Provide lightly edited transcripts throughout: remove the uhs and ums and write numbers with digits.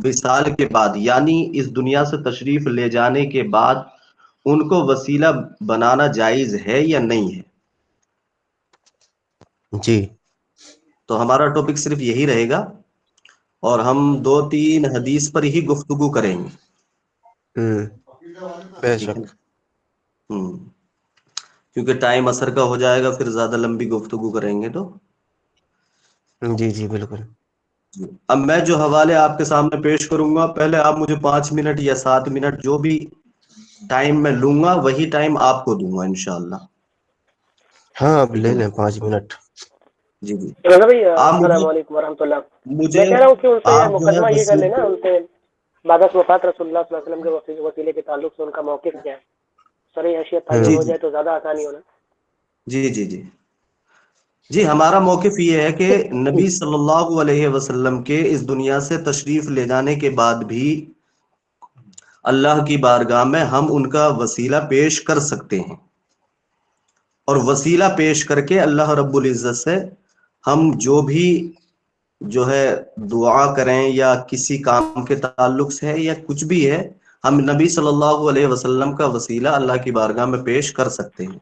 وصال کے بعد، یعنی اس دنیا سے تشریف لے جانے کے بعد ان کو وسیلہ بنانا جائز ہے یا نہیں ہے؟ جی تو ہمارا ٹاپک صرف یہی رہے گا، اور ہم 2-3 حدیث پر ہی گفتگو کریں گے، بے ٹھیک ہے شک. نا؟ ہوں کیونکہ ٹائم اثر کا ہو جائے گا، پھر زیادہ لمبی گفتگو کریں گے تو. جی جی بالکل. اب میں جو حوالے آپ کے سامنے پیش کروں گا، پہلے آپ مجھے 5 منٹ یا 7 منٹ جو بھی ٹائم میں لوں گا وہی ٹائم آپ کو دوں گا انشاءاللہ. ہاں اب ٹھیک لے ہے نا؟ لیں 5 منٹ. جی جی. رضا بھائی آپ السلام مجھے علیکم ورحمۃ اللہ. میں مجھے کہہ رہا ہوں کہ ان سے آپ جو ہے مقدمہ یہ کر لینا، ان وسیلے. سے بعد از وفات رسول اللہ صلی اللہ علیہ وسلم کے وسیلے کے تعلق سے ان کا موقف کیا ہے، سر حیثیت تعین ہوں ہو جی جائے تو زیادہ آسانی ہونا. جی جی جی جی ہمارا موقف یہ ہے کہ نبی صلی اللہ علیہ وسلم کے اس دنیا سے تشریف لے جانے کے بعد بھی اللہ کی بارگاہ میں ہم ان کا وسیلہ پیش کر سکتے ہیں، اور وسیلہ پیش کر کے اللہ رب العزت سے ہم جو بھی جو ہے دعا کریں یا کسی کام کے تعلق سے ہے یا کچھ بھی ہے، ہم نبی صلی اللہ علیہ وسلم کا وسیلہ اللہ کی بارگاہ میں پیش کر سکتے ہیں.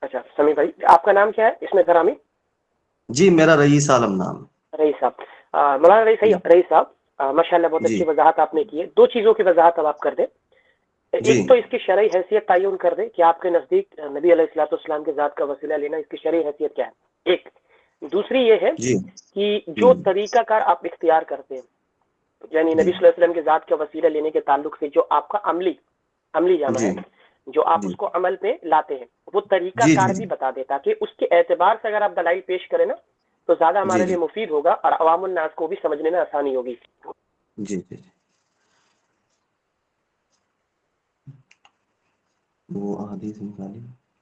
اچھا سمیع بھائی، آپ کا نام کیا ہے اس میں گرامی؟ جی میرا رئیس عالم نام. رئیس صاحب. مولانا جی رئیس صاحب، ماشاء اللہ بہت جی اچھی وضاحت آپ نے کی ہے. 2 چیزوں کی وضاحت اب آپ کر دیں. جی ایک تو اس کی شرعی حیثیت تعین کر دیں کہ آپ کے نزدیک نبی علیہ الصلوۃ والسلام کے ذات کا وسیلہ لینا اس کی شرعی حیثیت کیا ہے، ایک. دوسری یہ ہے جی کہ جو ہوں طریقہ کار آپ اختیار کرتے ہیں، یعنی جی نبی صلی اللہ علیہ وسلم کے ذات کا وسیلہ لینے کے تعلق سے جو آپ کا عملی جامہ جی ہے، جو آپ جی اس کو عمل پہ لاتے ہیں، وہ طریقہ جی کار جی بھی بتا دے، تاکہ اس کے اعتبار سے اگر آپ دلائل پیش کریں نا تو زیادہ جی ہمارے لیے مفید ہوگا اور عوام الناس کو بھی سمجھنے میں آسانی ہوگی. جی جی جی وہ حدیث نکالی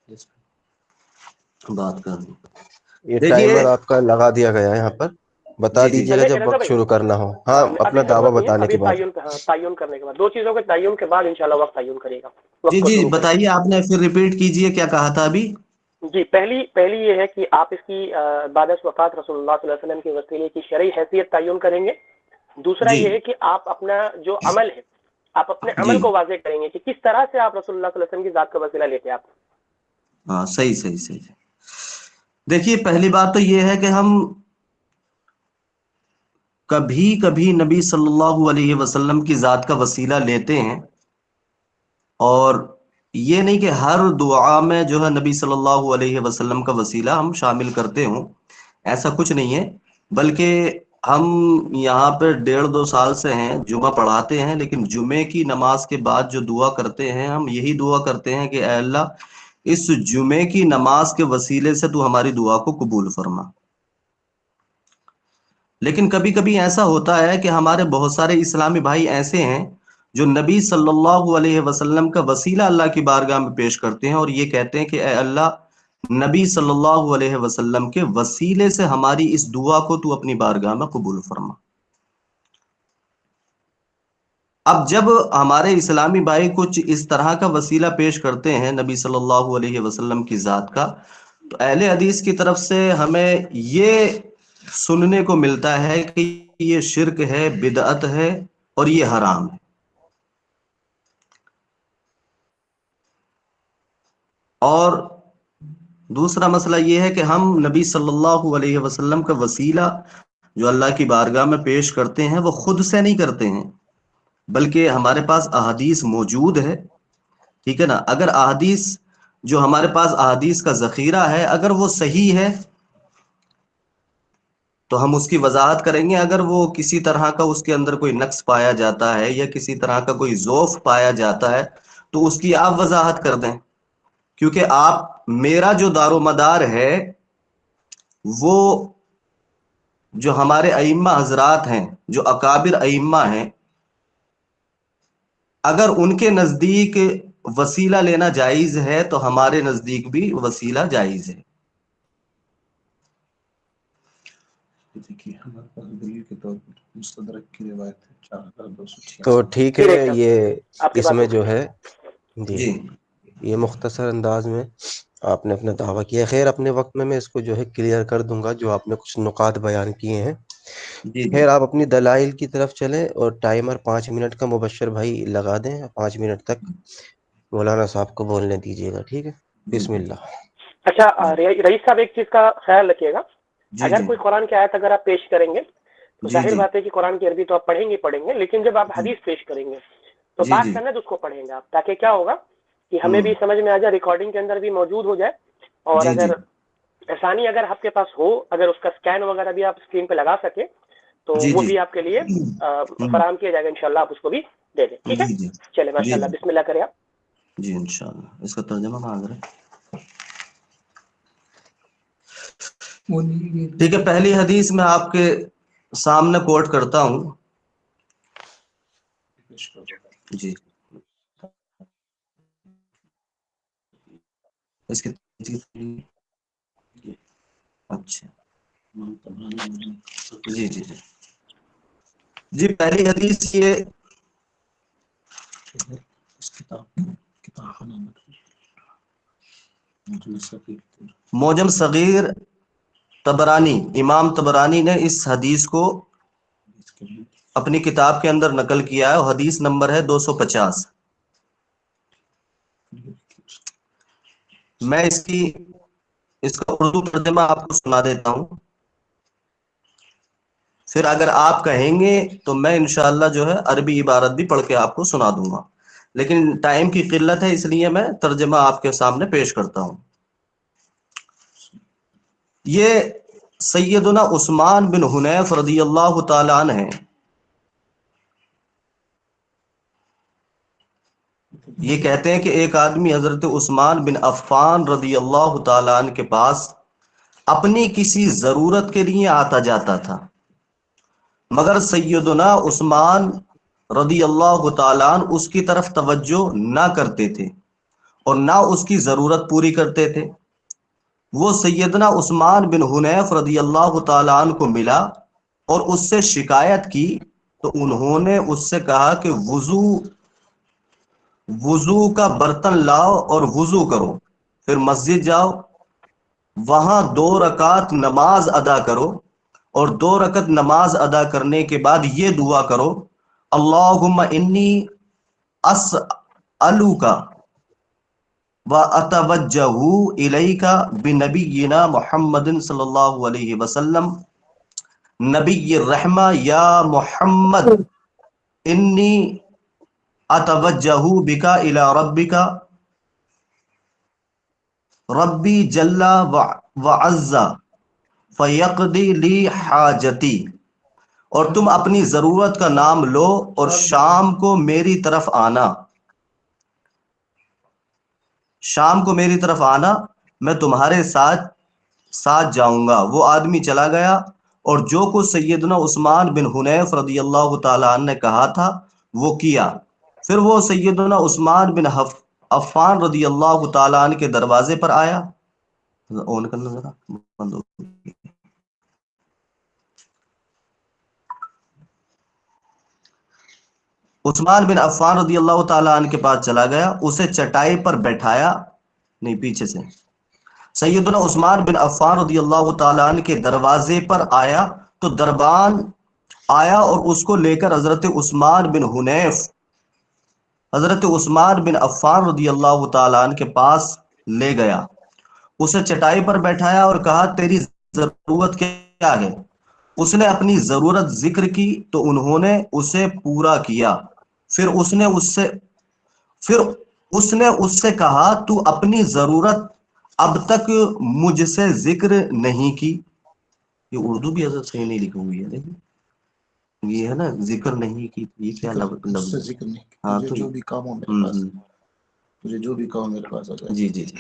جس پہ بات کر دوں. یہ دیکھیے. ٹائمر آپ کا لگا دیا گیا ہے یہاں پر، بتا جی جی دیجیے گا جب رضا وقت بھائی، شروع کرنا ہو. ہاں ابھی اپنا دعویٰ ضرورت نہیں ہے، بتانے ابھی کے بعد. تعین کرنے کے بعد 2 چیزوں کے تعین کے بعد انشاءاللہ وقت تعین کرے گا، جی وقت کو جی شروع کریں. بتائیے، آپ نے پھر ریپیٹ کیجئے کیا کہا تھا ابھی. جی پہلی یہ ہے کہ آپ اس کی بعد از وفات رسول اللہ صلی اللہ علیہ وسلم کے وسیلے کی شرعی حیثیت تعین کریں گے. دوسرا جی یہ ہے کہ آپ اپنا جو عمل ہے، آپ اپنے جی عمل کو واضح کریں گے کہ کس طرح سے آپ رسول اللہ صلی اللہ علیہ وسلم کی ذات کا وسیلہ لیتے ہیں آپ. ہاں صحیح صحیح صحیح. دیکھیے پہلی بات تو یہ ہے کہ ہم کبھی کبھی نبی صلی اللہ علیہ وسلم کی ذات کا وسیلہ لیتے ہیں، اور یہ نہیں کہ ہر دعا میں جو ہے نبی صلی اللہ علیہ وسلم کا وسیلہ ہم شامل کرتے ہوں، ایسا کچھ نہیں ہے. بلکہ ہم یہاں پہ 1.5-2 سال سے ہیں، جمعہ پڑھاتے ہیں، لیکن جمعے کی نماز کے بعد جو دعا کرتے ہیں ہم یہی دعا کرتے ہیں کہ اے اللہ اس جمعے کی نماز کے وسیلے سے تو ہماری دعا کو قبول فرما. لیکن کبھی کبھی ایسا ہوتا ہے کہ ہمارے بہت سارے اسلامی بھائی ایسے ہیں جو نبی صلی اللہ علیہ وسلم کا وسیلہ اللہ کی بارگاہ میں پیش کرتے ہیں اور یہ کہتے ہیں کہ اے اللہ نبی صلی اللہ علیہ وسلم کے وسیلے سے ہماری اس دعا کو تو اپنی بارگاہ میں قبول فرما. اب جب ہمارے اسلامی بھائی کچھ اس طرح کا وسیلہ پیش کرتے ہیں نبی صلی اللہ علیہ وسلم کی ذات کا، تو اہل حدیث کی طرف سے ہمیں یہ سننے کو ملتا ہے کہ یہ شرک ہے، بدعت ہے، اور یہ حرام ہے. اور دوسرا مسئلہ یہ ہے کہ ہم نبی صلی اللہ علیہ وسلم کا وسیلہ جو اللہ کی بارگاہ میں پیش کرتے ہیں وہ خود سے نہیں کرتے ہیں، بلکہ ہمارے پاس احادیث موجود ہے. ٹھیک ہے نا؟ اگر احادیث جو ہمارے پاس احادیث کا ذخیرہ ہے اگر وہ صحیح ہے تو ہم اس کی وضاحت کریں گے. اگر وہ کسی طرح کا اس کے اندر کوئی نقص پایا جاتا ہے یا کسی طرح کا کوئی ضعف پایا جاتا ہے تو اس کی آپ وضاحت کر دیں، کیونکہ آپ میرا جو دار و مدار ہے وہ جو ہمارے ائمہ حضرات ہیں، جو اکابر ائمہ ہیں، اگر ان کے نزدیک وسیلہ لینا جائز ہے تو ہمارے نزدیک بھی وسیلہ جائز ہے. دیکھیے ہمارے پاس دلیل کے طور پر مستدرک کی روایت ہے تو 4286. ٹھیک جی ہے، بھائی صاحب، یہ آپ کی اس بات میں ہو گئی. جو ہے جی جی یہ مختصر انداز میں آپ نے اپنا دعویٰ کیا. خیر اپنے وقت میں اس کو جو ہے کلیئر کر دوں گا، جو آپ نے کچھ نکات بیان کیے ہیں جی جی خیر آپ اپنی دلائل کی طرف چلیں اور ٹائمر 5 منٹ کا مبشر بھائی لگا دیں، 5 منٹ تک مولانا صاحب کو بولنے دیجیے گا، ٹھیک ہے؟ بسم اللہ۔ اچھا رئیس صاحب ایک چیز کا خیال رکھیے گا، جی اگر جی کوئی قرآن کی آیت اگر آپ پیش کریں گے تو جی ظاہر جی بات ہے کہ قرآن کی عربی تو آپ پڑھیں گے، لیکن جب آپ حدیث پیش کریں گے تو جی بات جی کرنا تو اس کو پڑھیں گے آپ، تاکہ کیا ہوگا کہ ہمیں بھی سمجھ میں آ جائے، ریکارڈنگ کے اندر بھی موجود ہو جائے، اور جی جی اگر آسانی اگر آپ کے پاس ہو، اگر اس کا اسکین وغیرہ بھی آپ اسکرین پہ لگا سکیں تو جی وہ جی بھی آپ کے لیے فراہم کیا جائے گا، انشاءاللہ آپ اس کو بھی دے دیں، ٹھیک ہے؟ جی جی چلے جی ماشاءاللہ، بسم اللہ کریں آپ۔ جی انشاءاللہ اس کا ترجمہ مانگ رہے ہیں۔ ٹھیک ہے، پہلی حدیث میں آپ کے سامنے کوٹ کرتا ہوں۔ جی اس کی اچھا جی جی جی جی پہلی حدیث یہ موجم صغیر طبرانی، امام طبرانی نے اس حدیث کو اپنی کتاب کے اندر نقل کیا ہے، حدیث نمبر ہے 250۔ میں اس کا اردو ترجمہ آپ کو سنا دیتا ہوں، پھر اگر آپ کہیں گے تو میں انشاءاللہ جو ہے عربی عبارت بھی پڑھ کے آپ کو سنا دوں گا، لیکن ٹائم کی قلت ہے اس لیے میں ترجمہ آپ کے سامنے پیش کرتا ہوں۔ یہ سیدنا عثمان بن حنیف رضی اللہ تعالیٰ عنہ ہیں۔ یہ کہتے ہیں کہ ایک آدمی حضرت عثمان بن عفان رضی اللہ تعالیٰ عنہ کے پاس اپنی کسی ضرورت کے لیے آتا جاتا تھا، مگر سیدنا عثمان رضی اللہ تعالیٰ عنہ اس کی طرف توجہ نہ کرتے تھے اور نہ اس کی ضرورت پوری کرتے تھے۔ وہ سیدنا عثمان بن حنیف رضی اللہ تعالیٰ عنہ کو ملا اور اس سے شکایت کی، تو انہوں نے اس سے کہا کہ وضو کا برتن لاؤ اور وضو کرو، پھر مسجد جاؤ، وہاں 2 رکعت نماز ادا کرو، اور 2 رکعت نماز ادا کرنے کے بعد یہ دعا کرو، اللہم انی اسألوک واتوجہ الیک بنبینا محمد صلی اللہ علیہ وسلم نبی الرحمہ، یا محمد انی اتوجہ بک الی ربک ربی جل وعز فیقضی لی حاجتی، اور تم اپنی ضرورت کا نام لو اور شام کو میری طرف آنا، شام کو میری طرف آنا، میں تمہارے ساتھ جاؤں گا۔ وہ آدمی چلا گیا اور جو کچھ سیدنا عثمان بن حنیف رضی اللہ تعالیٰ عنہ نے کہا تھا وہ کیا۔ پھر وہ سیدنا عثمان بن عفان رضی اللہ تعالیٰ عنہ کے دروازے پر آیا۔ آن کرنا ذرا، بند ہو گئی۔ عثمان بن عفان رضی اللہ تعالیٰ عنہ کے پاس چلا گیا، اسے چٹائی پر بیٹھایا، نہیں پیچھے سے، سیدنا عثمان بن عفان رضی اللہ تعالیٰ عنہ کے دروازے پر آیا تو دربان آیا اور اس کو لے کر حضرت عثمان بن عفان رضی اللہ تعالیٰ عنہ کے پاس لے گیا، اسے چٹائی پر بیٹھایا اور کہا تیری ضرورت کیا ہے؟ اس نے اپنی ضرورت ذکر کی تو انہوں نے اسے پورا کیا۔ پھر اس نے اس سے کہا تو اپنی ضرورت اب تک مجھ سے ذکر نہیں کی۔ یہ اردو بھی حضرت صحیح نہیں لکھی ہوئی ہے، دیکھیں یہ ہے نا ذکر نہیں کی، یہ کیا لفظ ہے؟ ذکر نہیں، ہاں مجھے تو جو بھی کام ہو میرے پاس، مجھے جو بھی کام میرے پاس آ جائے۔ جی جی جی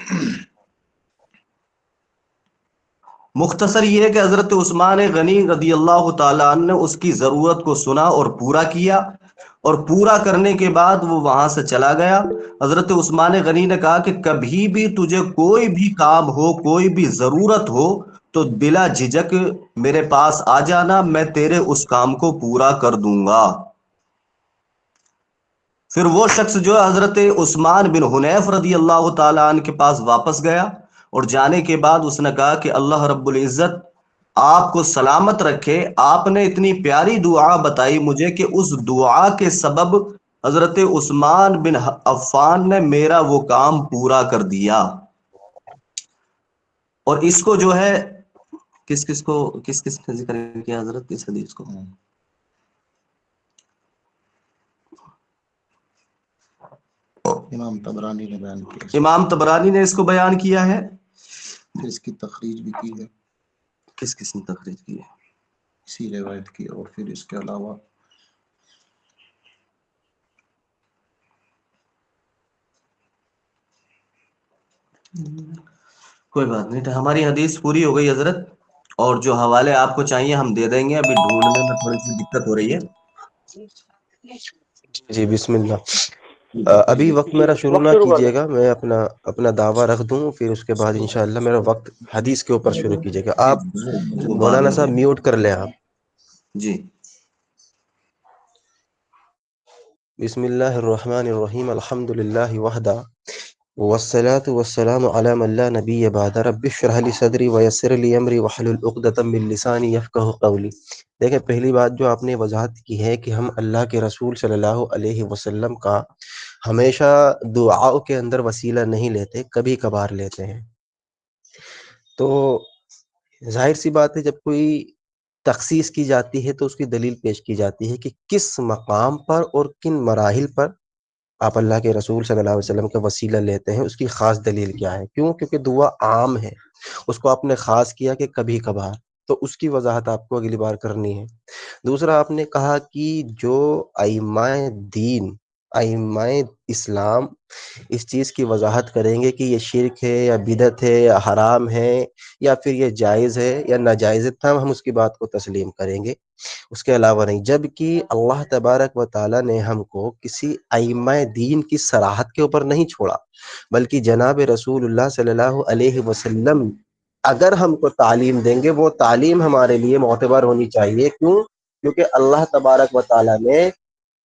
مختصر یہ ہے کہ حضرت عثمان غنی رضی اللہ تعالیٰ عنہ نے اس کی ضرورت کو سنا اور پورا کیا، اور پورا کرنے کے بعد وہ وہاں سے چلا گیا۔ حضرت عثمان غنی نے کہا کہ کبھی بھی تجھے کوئی بھی کام ہو، کوئی بھی ضرورت ہو تو بلا جھجک میرے پاس آ جانا، میں تیرے اس کام کو پورا کر دوں گا۔ پھر وہ شخص جو حضرت عثمان بن حنیف رضی اللہ تعالیٰ عنہ کے پاس واپس گیا، اور جانے کے بعد اس نے کہا کہ اللہ رب العزت آپ کو سلامت رکھے. آپ نے اتنی پیاری دعا بتائی مجھے کہ اس دعا کے سبب حضرت عثمان بن عفان نے میرا وہ کام پورا کر دیا. اور اس کو جو ہے کس کس نے ذکر کیا حضرت اس حدیث کو؟ امام طبرانی نے بیان کیا. امام طبرانی نے اس کو بیان کیا ہے. پھر اس کی تخریج بھی کی ہے. کس نے تخریج کی ہے؟ اسی روایت کی. اور پھر اس کے علاوہ کوئی بات نہیں. ہماری حدیث پوری ہو گئی حضرت، اور جو حوالے آپ کو چاہیے ہم دے دیں گے. ابھی ڈھونڈنے میں تھوڑی سی دقت ہو رہی ہے. جی بسم اللہ. ابھی وقت میرا شروع نہ وقت شروع کر کیجیے دیں. گا، میں اپنا دعویٰ رکھ دوں، پھر اس کے بعد انشاءاللہ میرا وقت حدیث کے اوپر شروع کیجیے گا. آپ وہ بعد مولانا میں صاحب ہوگا. میوٹ کر لیں آپ. جی بسم اللہ الرحمن الرحیم. الحمد للہ وحدہ والصلاة والسلام علی من لا نبی بعد. رب اشرح لی صدری ویسر لی امری واحلل عقدۃ من لسانی یفقہوا قولی. دیکھیں، پہلی بات جو آپ نے وضاحت کی ہے کہ ہم اللہ کے رسول صلی اللہ علیہ وسلم کا ہمیشہ دعاؤں کے اندر وسیلہ نہیں لیتے، کبھی کبھار لیتے ہیں. تو ظاہر سی بات ہے، جب کوئی تخصیص کی جاتی ہے تو اس کی دلیل پیش کی جاتی ہے کہ کس مقام پر اور کن مراحل پر آپ اللہ کے رسول صلی اللہ علیہ وسلم کا وسیلہ لیتے ہیں، اس کی خاص دلیل کیا ہے. کیوں؟ کیونکہ دعا عام ہے، اس کو آپ نے خاص کیا کہ کبھی کبھار، تو اس کی وضاحت آپ کو اگلی بار کرنی ہے. دوسرا، آپ نے کہا کہ جو ائمہ دین، ائمہ اسلام اس چیز کی وضاحت کریں گے کہ یہ شرک ہے یا بدعت ہے یا حرام ہے یا پھر یہ جائز ہے یا ناجائز ہے، تب ہم اس کی بات کو تسلیم کریں گے، اس کے علاوہ نہیں. جبکہ اللہ تبارک و تعالیٰ نے ہم کو کسی ائمہ دین کی صراحت کے اوپر نہیں چھوڑا، بلکہ جناب رسول اللہ صلی اللہ علیہ وسلم اگر ہم کو تعلیم دیں گے، وہ تعلیم ہمارے لیے معتبر ہونی چاہیے. کیوں؟ کیونکہ اللہ تبارک و تعالیٰ نے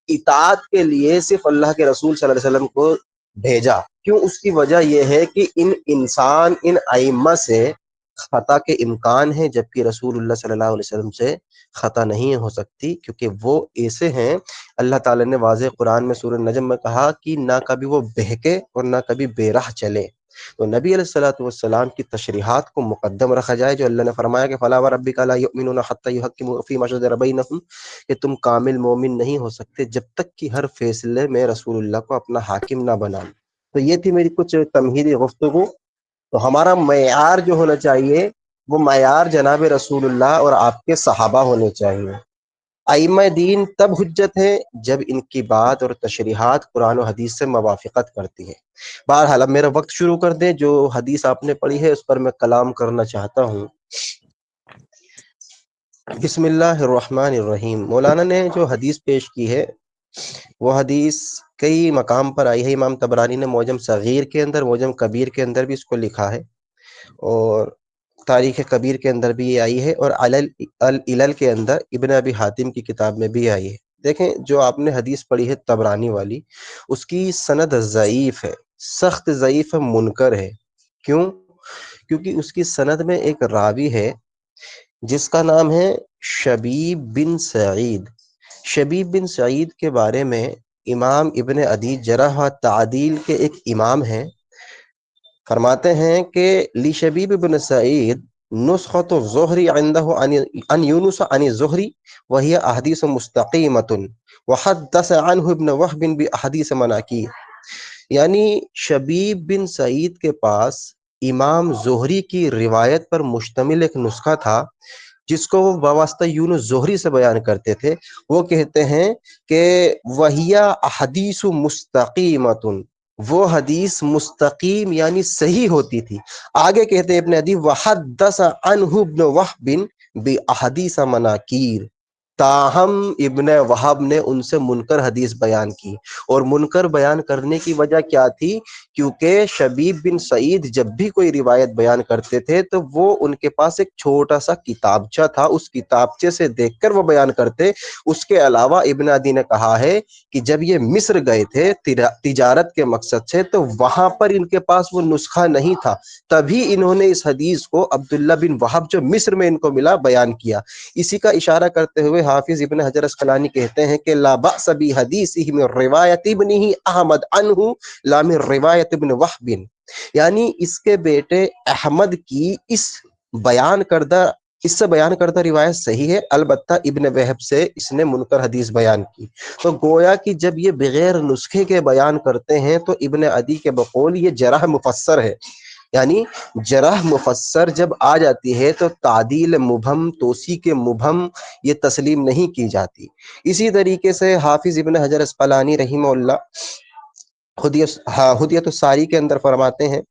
اطاعت کے لیے صرف اللہ کے رسول صلی اللہ علیہ وسلم کو بھیجا. کیوں؟ اس کی وجہ یہ ہے کہ ان ائمہ سے خطا کے امکان ہے، جبکہ رسول اللہ صلی اللہ علیہ وسلم سے خطا نہیں ہو سکتی، کیونکہ وہ ایسے ہیں. اللہ تعالیٰ نے واضح قرآن میں سورہ نجم میں کہا کہ نہ کبھی وہ بہکے اور نہ کبھی بے راہ چلے. تو نبی علیہ الصلوۃ والسلام کی تشریحات کو مقدم رکھا جائے، جو اللہ نے فرمایا کہ فلا وربک لا یؤمنون حتی یحکموک فیما شجر بینہم، کہ تم کامل مومن نہیں ہو سکتے جب تک کہ ہر فیصلے میں رسول اللہ کو اپنا حاکم نہ بنا. تو یہ تھی میری کچھ تمہیدی گفتگو. تو ہمارا معیار جو ہونا چاہیے وہ معیار جناب رسول اللہ اور آپ کے صحابہ ہونے چاہیے. ائمہ دین تب حجت ہے جب ان کی بات اور تشریحات قرآن و حدیث سے موافقت کرتی ہے. بہرحال اب میرا وقت شروع کر دیں. جو حدیث آپ نے پڑھی ہے اس پر میں کلام کرنا چاہتا ہوں. بسم اللہ الرحمن الرحیم. مولانا نے جو حدیث پیش کی ہے وہ حدیث کئی مقام پر آئی ہے. امام طبرانی نے معجم صغیر کے اندر، معجم کبیر کے اندر بھی اس کو لکھا ہے، اور تاریخ کبیر کے اندر بھی یہ آئی ہے، اور العلل کے اندر ابن ابی حاتم کی کتاب میں بھی آئی ہے. دیکھیں، جو آپ نے حدیث پڑھی ہے طبرانی والی، اس کی سند ضعیف ہے، سخت ضعیف ہے، منکر ہے. کیوں؟ کیونکہ اس کی سند میں ایک راوی ہے جس کا نام ہے شبیب بن سعید. شبیب بن سعید کے بارے میں امام ابن عدی جرح و تعدیل کے ایک امام ہیں، فرماتے ہیں کہ لی شبیب بن سعید نسخۃ الزہری عندہ عن یونس عن الزہری وہی احادیث مستقیمۃ وحدث عنہ ابن وہب باحادیث مناکیر. یعنی شبیب بن سعید کے پاس امام زہری کی روایت پر مشتمل ایک نسخہ تھا جس کو وہ بواسطہ یونس زہری سے بیان کرتے تھے. وہ کہتے ہیں کہ وہی احادیث مستقیمۃ، وہ حدیث مستقیم یعنی صحیح ہوتی تھی. آگے کہتے ہیں ابن عدی وحدث عنہ ابن وہب باحادیث مناکیر، تاہم ابن وہب نے ان سے منکر حدیث بیان کی، اور منکر بیان کرنے کی وجہ کیا تھی؟ کیونکہ شبیب بن سعید جب بھی کوئی روایت بیان کرتے تھے تو وہ ان کے پاس ایک چھوٹا سا کتابچہ تھا، اس کتابچے سے دیکھ کر وہ بیان کرتے۔ اس کے علاوہ ابن عدی نے کہا ہے کہ جب یہ مصر گئے تھے تجارت کے مقصد سے تو وہاں پر ان کے پاس وہ نسخہ نہیں تھا، تبھی انہوں نے اس حدیث کو عبداللہ بن وہب جو مصر میں ان کو ملا بیان کیا۔ اسی کا اشارہ کرتے ہوئے حافظ ابن حجر اسقلانی کہتے ہیں کہ لا بأس بحدیثہ من روایت ابنہ احمد عنہ لا من روایت ابن وہب، یعنی اس کے بیٹے احمد کی اس سے بیان کردہ روایت صحیح ہے، البتہ ابن وہب سے اس نے منکر حدیث بیان کی۔ تو گویا کہ جب یہ بغیر نسخے کے بیان کرتے ہیں تو ابن عدی کے بقول یہ جرح مفسر ہے، یعنی جرح مفسر جب آ جاتی ہے تو تعدیل مبہم، توثیق مبہم یہ تسلیم نہیں کی جاتی۔ اسی طریقے سے حافظ ابن حجر اسقلانی رحمہ اللہ حدیۃ الساری کے اندر فرماتے ہیں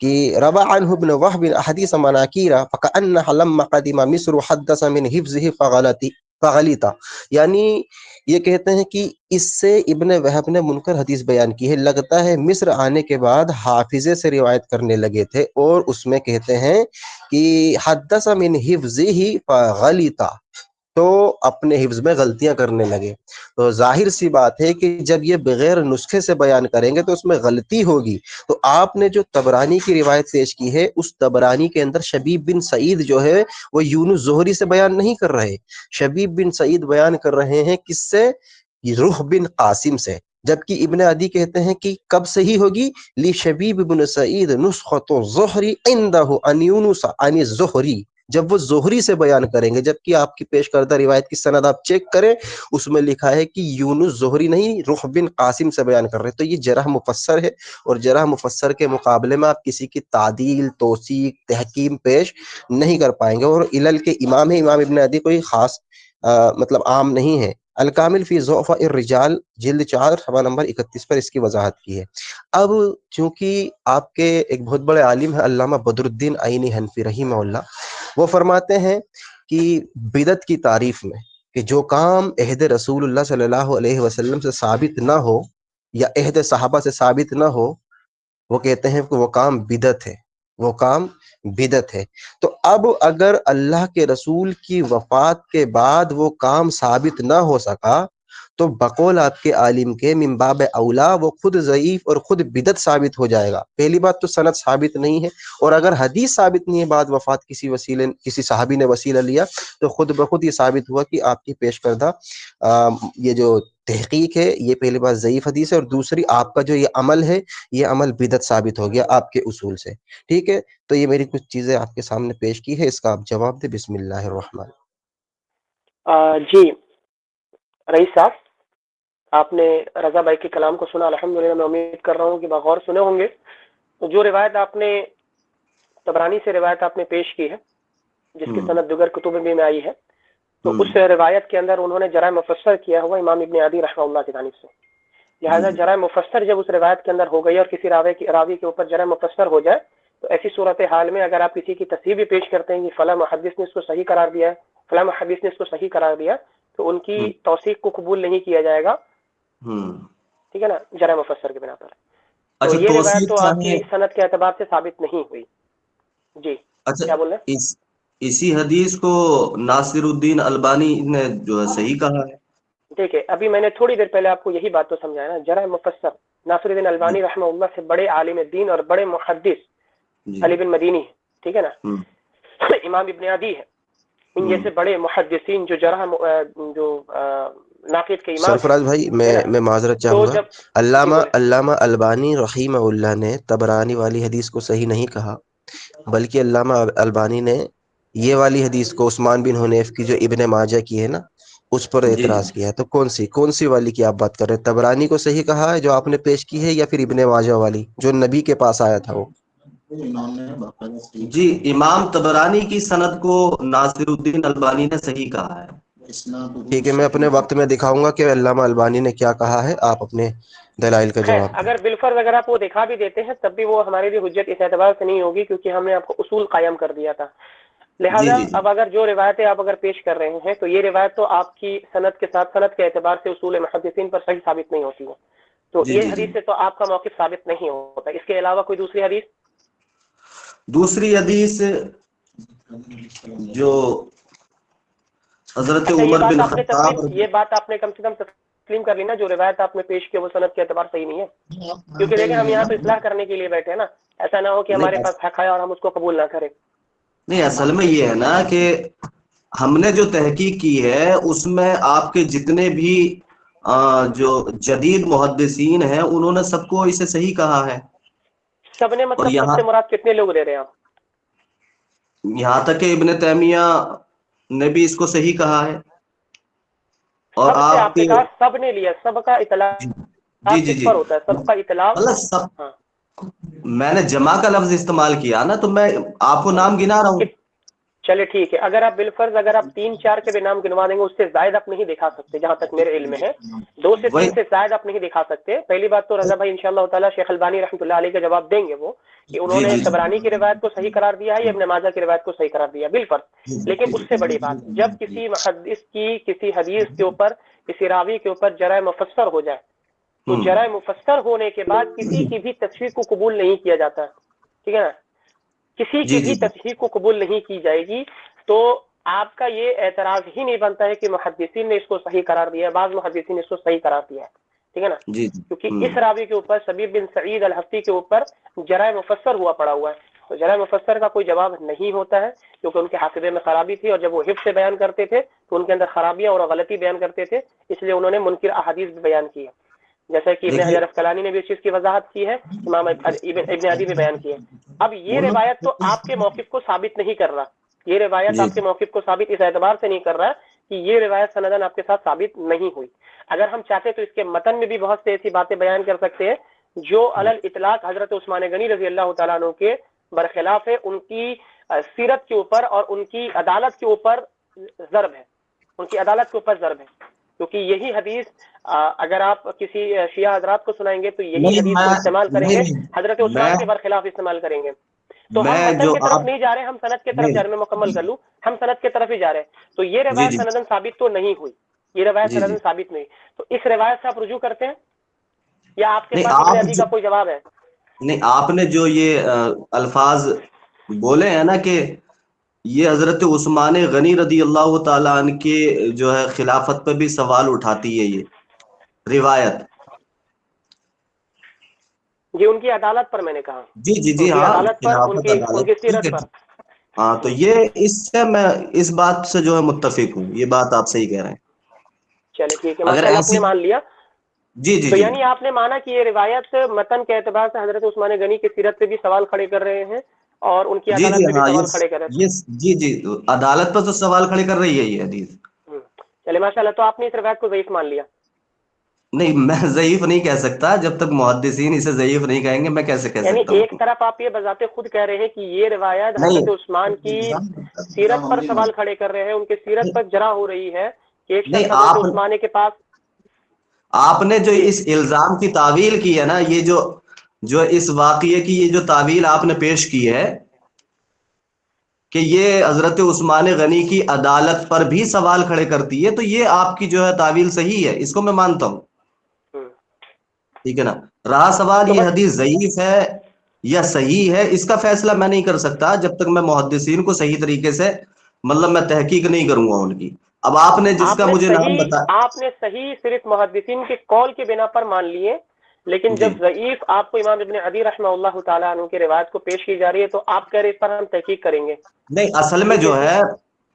کہ روى عنه ابن وهب احاديث مناكير فكأنها لما قدم مصر حدث من حفظه فغلط، یعنی یہ کہتے ہیں کہ اس سے ابن وہب نے منکر حدیث بیان کی ہے، لگتا ہے مصر آنے کے بعد حافظے سے روایت کرنے لگے تھے، اور اس میں کہتے ہیں کہ حدث من حفظه فغلط، تو اپنے حفظ میں غلطیاں کرنے لگے۔ تو ظاہر سی بات ہے کہ جب یہ بغیر نسخے سے بیان کریں گے تو اس میں غلطی ہوگی۔ تو آپ نے جو طبرانی کی روایت پیش کی ہے اس طبرانی کے اندر شبیب بن سعید جو ہے وہ یونس زہری سے بیان نہیں کر رہے، شبیب بن سعید بیان کر رہے ہیں کس سے؟ روح بن قاسم سے، جبکہ ابن عدی کہتے ہیں کہ کب صحیح ہوگی؟ لی شبیب بن سعید نسخۃ الزہری عندہ عن یونس عن الزہری، جب وہ زہری سے بیان کریں گے، جبکہ آپ کی پیش کردہ روایت کی سند آپ چیک کریں اس میں لکھا ہے کہ یونس زہری نہیں، روح بن قاسم سے بیان کر رہے، تو یہ جرح مفسر ہے، اور جرح مفسر کے مقابلے میں آپ کسی کی تعدیل، توثیق، تحکیم پیش نہیں کر پائیں گے۔ اور علل کے امام ہے، امام ابن عدی کوئی خاص مطلب عام نہیں ہے۔ الکامل فی ضعفاء الرجال جلد 4 صفحہ نمبر 31 پر اس کی وضاحت کی ہے۔ اب چونکہ آپ کے ایک بہت بڑے عالم ہیں علامہ بدر الدین عینی حنفی رحمہ اللہ، وہ فرماتے ہیں کہ بدعت کی تعریف میں کہ جو کام عہد رسول اللہ صلی اللہ علیہ وسلم سے ثابت نہ ہو یا عہد صحابہ سے ثابت نہ ہو، وہ کہتے ہیں کہ وہ کام بدعت ہے، وہ کام بدعت ہے۔ تو اب اگر اللہ کے رسول کی وفات کے بعد وہ کام ثابت نہ ہو سکا تو بقول آپ کے عالم کے من باب اولا وہ خود ضعیف اور خود بدعت ثابت ہو جائے گا۔ پہلی بات تو سند ثابت نہیں ہے، اور اگر حدیث ثابت نہیں ہے بعد وفات کسی صحابی نے وسیلہ لیا تو خود بخود یہ ثابت ہوا کہ آپ کی پیش کردہ یہ جو تحقیق ہے یہ پہلی بات ضعیف حدیث ہے، اور دوسری آپ کا جو یہ عمل ہے یہ عمل بدعت ثابت ہو گیا آپ کے اصول سے۔ ٹھیک ہے، تو یہ میری کچھ چیزیں آپ کے سامنے پیش کی ہے، اس کا آپ جواب دیں۔ بسم اللہ الرحمن۔ جی رئیس صاحب، آپ نے رضا بھائی کے کلام کو سنا، الحمدللہ میں امید کر رہا ہوں کہ بغور سنے ہوں گے۔ تو جو روایت آپ نے طبرانی سے روایت آپ نے پیش کی ہے جس کی سند دیگر کتب میں آئی ہے، تو اس روایت کے اندر انہوں نے جرح مفسر کیا ہوا امام ابن عدی رحمہ اللہ کی جانب سے، لہٰذا جرح مفسر جب اس روایت کے اندر ہو گئی اور کسی راوی کے اوپر جرح مفسر ہو جائے تو ایسی صورت حال میں اگر آپ کسی کی تصحیح بھی پیش کرتے ہیں کہ فلاں محدث نے اس کو صحیح قرار دیا ہے، فلاں محدث نے اس کو صحیح قرار دیا، تو ان کی توثیق کو قبول نہیں کیا جائے گا، ٹھیک ہے نا، جرح مفسر کے بنا پر۔ تو یہ روایت تو آپ کی صنعت کے اعتبار سے ثابت نہیں ہوئی۔ جی کیا بول رہے ہیں؟ اسی حدیث کو ناصر الدین البانی نے جو ہے صحیح کہا ہے۔ دیکھیں ابھی میں نے تھوڑی دیر پہلے آپ کو یہی بات تو سمجھایا نا، جرح مفسر ناصر الدین البانی رحمہ اللہ سے بڑے عالم دین اور بڑے محدث علی بن مدینی ہے، ٹھیک ہے نا، امام ابن عدی ہے، ان جیسے بڑے محدثین جو جرح جو ناقد کے امام سرفراز بھائی میں معذرت چاہوں گا، علامہ البانی رحمہ اللہ نے طبرانی والی حدیث کو صحیح نہیں کہا، بلکہ علامہ البانی نے یہ والی حدیث کو عثمان بن حنیف کی جو ابن ماجہ کی ہے نا اس پر اعتراض کیا ہے۔ تو کون سی والی کی آپ بات کر رہے ہیں؟ طبرانی کو صحیح کہا ہے جو آپ نے پیش کی ہے، یا پھر ابن ماجہ والی جو نبی کے پاس آیا تھا وہ؟ جی امام طبرانی کی سند کو ناصر الدین البانی نے صحیح کہا ہے۔ ٹھیک ہے، میں اپنے وقت میں دکھاؤں گا کہ علامہ البانی نے کیا کہا ہے، آپ اپنے دلائل کا جواب دیں۔ اگر بالفرض اگر آپ وہ دکھا بھی دیتے ہیں تب بھی وہ ہمارے لیے حجت اس اعتبار سے نہیں ہوگی، کیونکہ ہم نے آپ کو اصول قائم کر دیا تھا۔ لہذا جی جی اب اگر جو روایتیں آپ اگر پیش کر رہے ہیں تو یہ روایت تو آپ کی سند کے ساتھ سند کے اعتبار سے اصول محدثین پر صحیح ثابت نہیں ہوتی ہے، تو جی یہ جی جی حدیث سے تو آپ کا موقف ثابت نہیں ہوتا۔ اس کے علاوہ کوئی دوسری حدیث؟ دوسری حدیث جو حضرت اچھا، عمر بن خطاب یہ بات آپ نے کم سے کم تسلیم کر لی نا، جو روایت آپ نے پیش کی وہ سند کے اعتبار صحیح نہیں ہے؟ کیونکہ دیکھیں ہم یہاں پہ اصلاح کرنے کے لیے بیٹھے ہیں نا، ایسا نہ ہو کہ ہمارے پاس حق ہے اور ہم اس کو قبول نہ کریں۔ نہیں، اصل میں یہ ہے نا کہ ہم نے جو تحقیق کی ہے اس میں آپ کے جتنے بھی جو جدید محدثین ہیں انہوں نے سب کو اسے صحیح کہا ہے، سب نے اور مطلب سب سے مراد کتنے لوگ لے رہے ہیں آپ؟ یہاں تک کہ ابن تیمیہ نے بھی اس کو صحیح کہا ہے، اور سب سے آپ نے کہا سب نے لیا، سب کا اطلاق جی جی کس جی پر ہوتا ہے؟ سب کا اطلاق، مطلب سب، ہاں میں نے جمع کا لفظ استعمال کیا نا، تو میں آپ کو نام گنا رہا ہوں۔ چلے ٹھیک ہے، اگر آپ بالفرض اگر آپ 3-4 کے بھی نام گنوا دیں گے، اس سے زائد آپ نہیں دکھا سکتے جہاں تک میرے علم میں ہے، 2 سے 3 سے زائد آپ نہیں دکھا سکتے۔ پہلی بات تو رضا بھائی انشاءاللہ تعالی شیخ البانی رحمۃ اللہ علیہ کا جواب دیں گے وہ کہ انہوں نے طبرانی کی روایت کو صحیح قرار دیا ہے یا ابن ماجہ کی روایت کو صحیح قرار دیا بالفرض، لیکن اس سے بڑی بات جب کسی محدث کی کسی حدیث کے اوپر کسی راوی کے اوپر جرح مفسر ہو جائے تو جرح مفسر ہونے کے بعد کسی کی بھی تصحیح کو قبول نہیں کیا جاتا، ٹھیک ہے نا، کسی کی بھی تصحیح کو قبول نہیں کی جائے گی، تو آپ کا یہ اعتراض ہی نہیں بنتا ہے کہ محدثین نے اس کو صحیح قرار دیا ہے، بعض محدثین نے اس کو صحیح قرار دیا ہے، ٹھیک ہے نا، کیونکہ اس راوی کے اوپر شبیب بن سعید الحفتی کے اوپر جرح مفسر ہوا پڑا ہوا ہے، تو جرح مفسر کا کوئی جواب نہیں ہوتا ہے کیونکہ ان کے حافظے میں خرابی تھی، اور جب وہ حفظ سے بیان کرتے تھے تو ان کے اندر خرابیاں اور غلطی بیان کرتے تھے، اس لیے انہوں نے منکر احادیث بھی بیان کی ہے، جیسا کہ ابن حجر اسقلانی نے بھی اس چیز کی وضاحت کی ہے، امام ابن عدی بھی بیان کی ہے۔ اب یہ روایت تو آپ کے موقف کو ثابت نہیں کر رہا، یہ روایت آپ کے موقف کو ثابت اس اعتبار سے نہیں کر رہا کہ یہ روایت سندن آپ کے ساتھ ثابت نہیں ہوئی۔ اگر ہم چاہتے تو اس کے متن میں بھی بہت سے ایسی باتیں بیان کر سکتے ہیں جو علل اطلاق حضرت عثمان غنی رضی اللہ تعالیٰ عنہ کے برخلاف ہے، ان کی سیرت کے اوپر اور ان کی عدالت کے اوپر ضرب ہے، ان کی عدالت کے اوپر ضرب ہے، کیونکہ یہی حدیث اگر آپ کسی شیعہ حضرات کو سنائیں گے تو یہی حدیث کو استعمال کریں گے، حضرت عثمان کے برخلاف استعمال کریں گے، تو ہم متن کی طرف نہیں جا رہے، ہم سند کی طرف جا رہے ہیں، میں مکمل کر لوں، ہم سند کی طرف ہی جا رہے ہیں، تو یہ روایت سندن ثابت تو نہیں ہوئی، یہ روایت سندن ثابت نہیں، تو اس روایت سے آپ رجوع کرتے ہیں یا آپ کے پاس ابن عدی کا کوئی جواب ہے؟ نہیں، آپ نے جو یہ الفاظ بولے ہیں نا کہ یہ حضرت عثمان غنی رضی اللہ تعالیٰ عنہ کے جو ہے خلافت پہ بھی سوال اٹھاتی ہے یہ روایت، جی ان کی عدالت پر میں نے کہا، جی جی ان جی کی ہاں، عدالت پر، ان خلافت کی عدالت، ٹھیک سیرت ہے، پر۔ ہاں، تو یہ اس سے میں اس بات سے جو ہے متفق ہوں، یہ بات آپ صحیح کہہ رہے ہیں، چلے ٹھیک ہے، اگر ماشاء اللہ آپ ایسی، نے مان لیا، جی جی تو جی یعنی آپ نے مانا کہ یہ روایت متن کے اعتبار سے حضرت عثمان غنی کی سیرت سے بھی سوال کھڑے کر رہے ہیں اور ان کی جی عدالت جی سے بھی ہاں، سوال کھڑے کر رہے یہ جی جی عدالت پر تو سوال کھڑے کر رہی ہے یہ حدیث۔ ہیں۔ چلے ماشاء اللہ، تو آپ نے اس روایت کو ضعیف مان لیا؟ نہیں، میں ضعیف نہیں کہہ سکتا، جب تک محدثین اسے ضعیف نہیں کہیں گے میں کیسے کہہ یعنی سکتا ہوں؟ ایک طرف آپ یہ بذات خود کہہ رہے ہیں کہ یہ روایت نہیں حضرت عثمان کی سیرت پر سوال کھڑے کر رہے ہیں، ان کی سیرت پر جرح ہو رہی ہے کہ ایک نہیں، شخص حضرت عثمان کے پاس، آپ نے جو جی اس الزام کی تعویل کی ہے نا، یہ جو اس واقعے کی یہ جو تعویل آپ نے پیش کی ہے کہ یہ حضرت عثمان غنی کی عدالت پر بھی سوال کھڑے کرتی ہے، تو یہ آپ کی جو ہے تعویل صحیح ہے، اس کو میں مانتا ہوں، ٹھیک ہے نا۔ رہا سوال تو یہ بس حدیث ضعیف ہے یا صحیح ہے، اس کا فیصلہ میں نہیں کر سکتا جب تک میں محدثین کو صحیح طریقے سے مطلب میں تحقیق نہیں کروں گا ان کی۔ اب آپ نے جس کا مجھے نام بتا، آپ نے صحیح صرف محدثین کے قول کے بنا پر مان لیے، لیکن جی جب ضعیف آپ کو امام ابن عدی رحمہ اللہ تعالیٰ عنہ کی روایت کو پیش کی جا رہی ہے تو آپ کہہ رہے اس پر ہم تحقیق کریں گے، نہیں، اصل میں یہ جو کیسے؟ ہے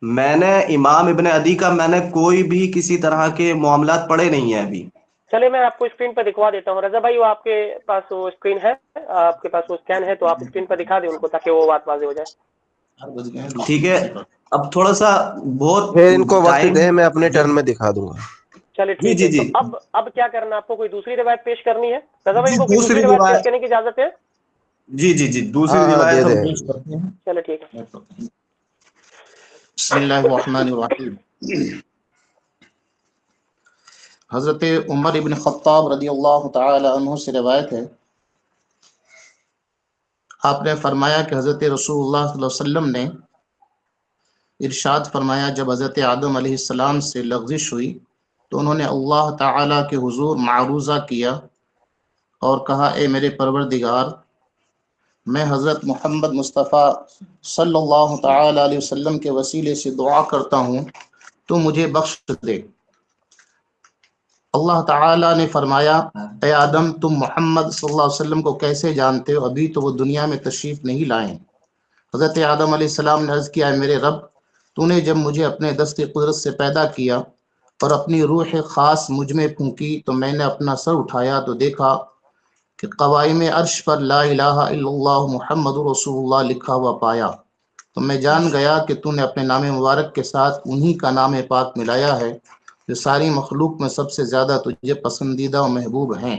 میں نے امام ابن عدی کا میں نے کوئی بھی کسی طرح کے معاملات پڑھے نہیں ہیں ابھی۔ چلے میں آپ کو اسکرین پر دکھوا دیتا ہوں، رضا بھائی وہ آپ کے پاس وہ اسکرین ہے، آپ کے پاس وہ اسکین ہے تو آپ اسکرین پر دکھا دیں ان کو تاکہ وہ بات واضح ہو جائے۔ ٹھیک ہے، اب تھوڑا سا بہت پھر ان کو وقت ٹائم، دے، میں اپنے ٹرن میں دکھا دوں گا۔ چلے جی ٹھیک جی ہے، جی تو اب کیا کرنا، آپ کو کوئی دوسری روایت پیش کرنی ہے؟ رضا بھائی جی، کو کوئی دوسری روایت پیش کرنے کی اجازت ہے؟ جی جی جی دوسری ہاں ہاں دے روایت ہم دیں۔ پیش کرتے ہیں۔ چلے ٹھیک ہے۔ بسم اللہ الرحمن الرحیم۔ حضرت عمر ابن خطاب رضی اللہ تعالی عنہ سے روایت ہے، آپ نے فرمایا کہ حضرت رسول اللہ صلی اللہ علیہ وسلم نے ارشاد فرمایا جب حضرت آدم علیہ السلام سے لغزش ہوئی تو انہوں نے اللہ تعالیٰ کے حضور معروضہ کیا اور کہا اے میرے پروردگار، میں حضرت محمد مصطفیٰ صلی اللہ تعالی علیہ وسلم کے وسیلے سے دعا کرتا ہوں تو مجھے بخش دے۔ اللہ تعالیٰ نے فرمایا اے آدم، تم محمد صلی اللہ علیہ وسلم کو کیسے جانتے ہو؟ ابھی تو وہ دنیا میں تشریف نہیں لائے۔ حضرت آدم علیہ السلام نے عرض کیا اے میرے رب، تو نے جب مجھے اپنے دست قدرت سے پیدا کیا اور اپنی روح خاص مجھ میں پھونکی تو میں نے اپنا سر اٹھایا تو دیکھا کہ قوائم عرش پر لا الہ الا اللہ محمد رسول اللہ لکھا ہوا پایا، تو میں جان گیا کہ تو نے اپنے نام مبارک کے ساتھ انہی کا نام پاک ملایا ہے جو ساری مخلوق میں سب سے زیادہ تجھے پسندیدہ و محبوب ہیں۔